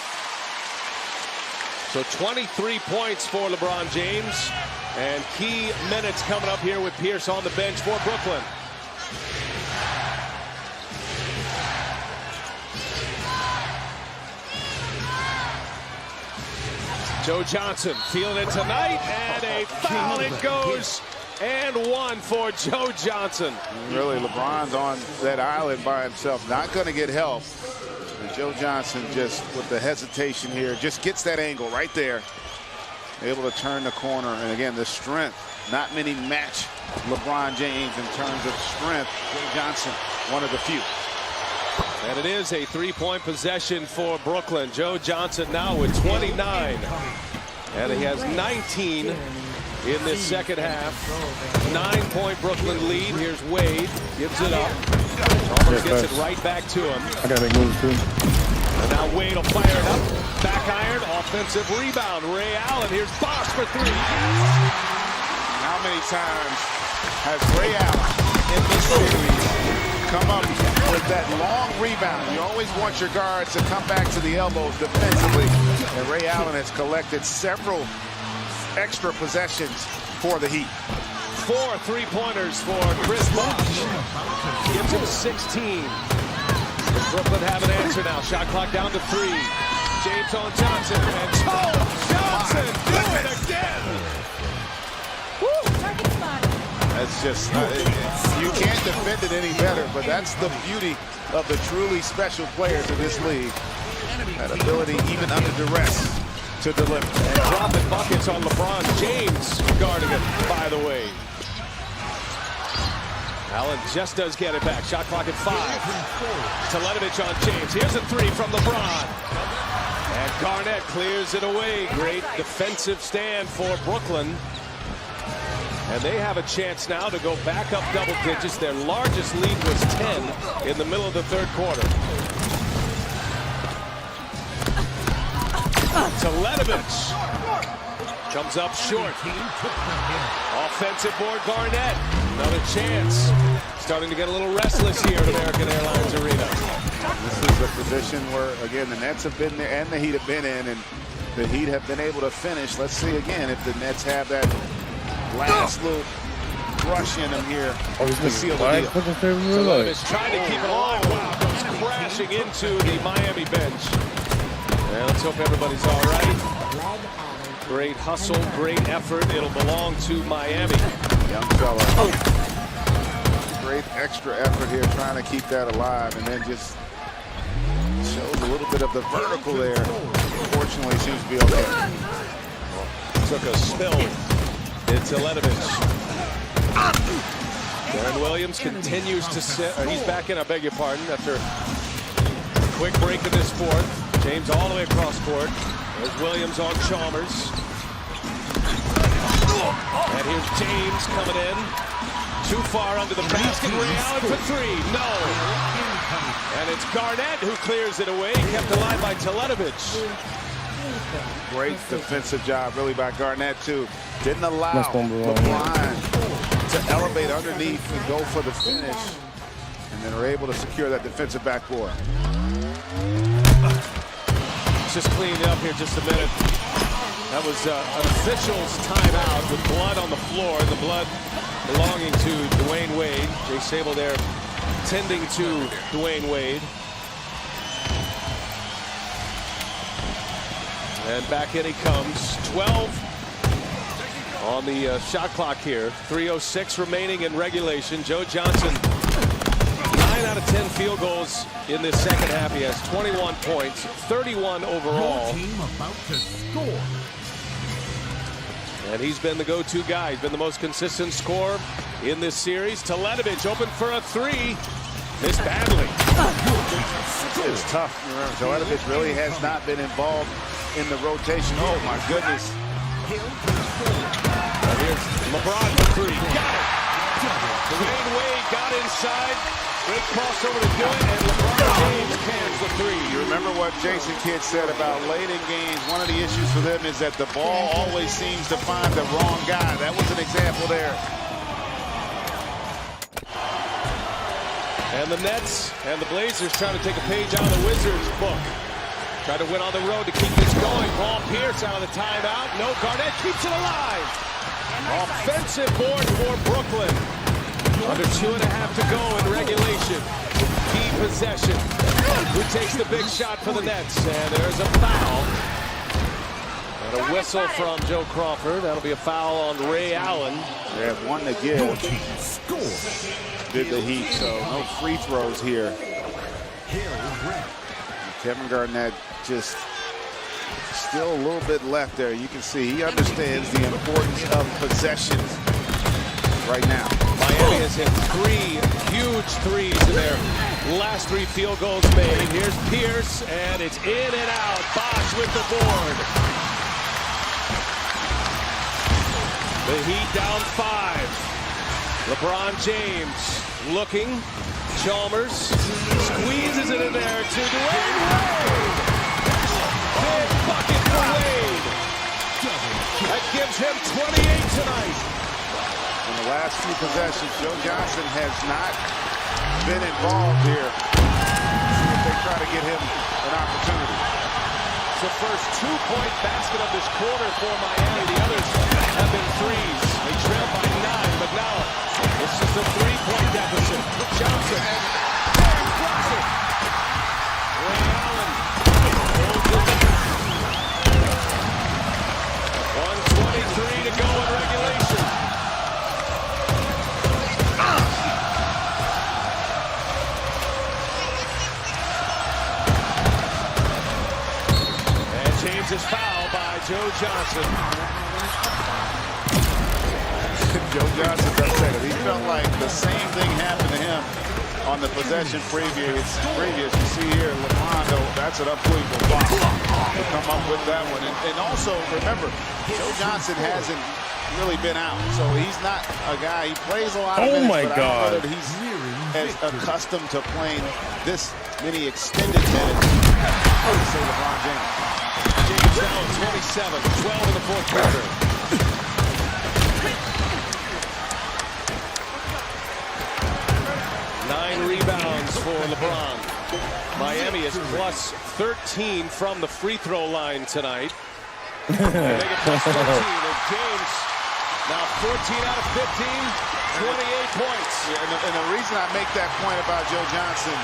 So 23 points for LeBron James, and key minutes coming up here with Pierce on the bench for Brooklyn. Joe Johnson feeling it tonight, and a foul. It goes, and 1 for Joe Johnson. Really, LeBron's on that island by himself, not going to get help. And Joe Johnson, just with the hesitation here, just gets that angle right there, able to turn the corner. And again, the strength, not many match LeBron James in terms of strength. Joe Johnson, one of the few. And it is a 3-point possession for Brooklyn. Joe Johnson now with 29. And he has 19 in this second half. 9-point Brooklyn lead. Here's Wade. Gives it up. Chalmers gets it right back to him. I gotta make moves too. And now Wade will fire it up. Back iron. Offensive rebound. Ray Allen. Here's Bosh for 3. How many times has Ray Allen in this series come up with that long rebound? You always want your guards to come back to the elbows defensively. And Ray Allen has collected several extra possessions for the Heat. 4 3-pointers for Chris Bosh. Gives him 16. Brooklyn have an answer now. Shot clock down to 3. James on Johnson. And Johnson do it again. That's just, you can't defend it any better, but that's the beauty of the truly special players in this league. That ability, even under duress, to deliver. And dropping buckets on LeBron James guarding it, by the way. Allen just does get it back. Shot clock at 5. Teletovic on James. Here's a 3 from LeBron. And Garnett clears it away. Great defensive stand for Brooklyn. And they have a chance now to go back up double digits. Their largest lead was 10 in the middle of the third quarter. Teletovic comes up short. Offensive board, Garnett. Another chance. Starting to get a little restless here at American Airlines Arena. This is a position where, again, the Nets have been there and the Heat have been in, and the Heat have been able to finish. Let's see again if the Nets have that last little rush in them here to seal the deal. Teletovic trying to keep it alive. Wow, goes crashing into the Miami bench. And let's hope everybody's all right. Great hustle, great effort. It'll belong to Miami. Young fella. Great extra effort here trying to keep that alive, and then just shows a little bit of the vertical there. Fortunately, seems to be okay. Took a spill. It's Teletovic. Darren Williams continues to sit. He's back in, I beg your pardon, after a quick break in this fourth. James all the way across court. There's Williams on Chalmers. And here's James coming in. Too far under the basket. Ray Allen for 3. No. And it's Garnett who clears it away. Kept alive by Teletovic. Great defensive job, really, by Garnett, too. Didn't allow LeBron to elevate underneath and go for the finish. And then are able to secure that defensive backboard. Just cleaning up here just a minute. That was an official's timeout with blood on the floor. The blood belonging to Dwayne Wade. Jay Sable there tending to Dwayne Wade. And back in he comes. 12 on the shot clock here. 3:06 remaining in regulation. Joe Johnson, 9 out of 10 field goals in this second half. He has 21 points, 31 overall. And he's been the go-to guy. He's been the most consistent scorer in this series. Teletovic open for a 3. Missed badly. It's tough. Zoetovich really has not been involved in the rotation. Oh, my goodness. Here's LeBron for three. Got it. Dwayne Wade got inside. Great crossover to do it, and LeBron James cans the three. You remember what Jason Kidd said about late in games, one of the issues for them is that the ball always seems to find the wrong guy. That was an example there. And the Nets and the Blazers trying to take a page out of the Wizards' book. Try to win on the road to keep this going. Paul Pierce out of the timeout. No, Garnett keeps it alive. Offensive board for Brooklyn. Under 2.5 to go in regulation. Key possession. Who takes the big shot for the Nets? And there's a foul. And a whistle from Joe Crawford. That'll be a foul on Ray Allen. They have one to give. Did the Heat, so no free throws here. Kevin Garnett just still a little bit left there. You can see he understands the importance of possessions right now. Miami has hit 3 huge threes in their last 3 field goals made. Here's Pierce, and it's in and out. Bosh with the board. The Heat down 5. LeBron James looking. Chalmers squeezes it in there to Dwayne Wade. Big bucket for Wade. That gives him 28 tonight. In the last few possessions, Joe Johnson has not been involved here. See if they try to get him an opportunity. It's the first 2-point basket of this quarter for Miami. The others have been threes. They trail by 9, but now this is a 3-point deficit. Johnson. There, blocks it. Ray Allen holds it down. 1:23 to go in regulation. And James is fouled by Joe Johnson. Joe Johnson does say that he felt like the same thing happened to him on the possession previous. You see here, LeBron, that's an unbelievable block to come up with that one. And also, remember, Joe Johnson hasn't really been out, so he's not a guy. He plays a lot of minutes, my but God. I don't know that he's as accustomed to playing this many extended minutes. I would say LeBron James. James now 27, 12 in the fourth quarter. Rebounds for LeBron. Miami is plus 13 from the free throw line tonight. They make it plus 13. And James now 14 out of 15, 28 points. Yeah, and the reason I make that point about Joe Johnson,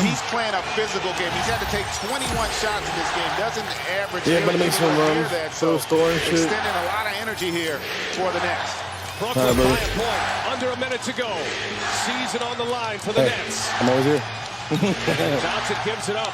he's playing a physical game. He's had to take 21 shots in this game. Doesn't average. Yeah, but it makes some runs. So extending a lot of energy here for the Nets. Brooklyn by a point. Under a minute to go. Season on the line for the Nets. I'm always here. Johnson gives it up.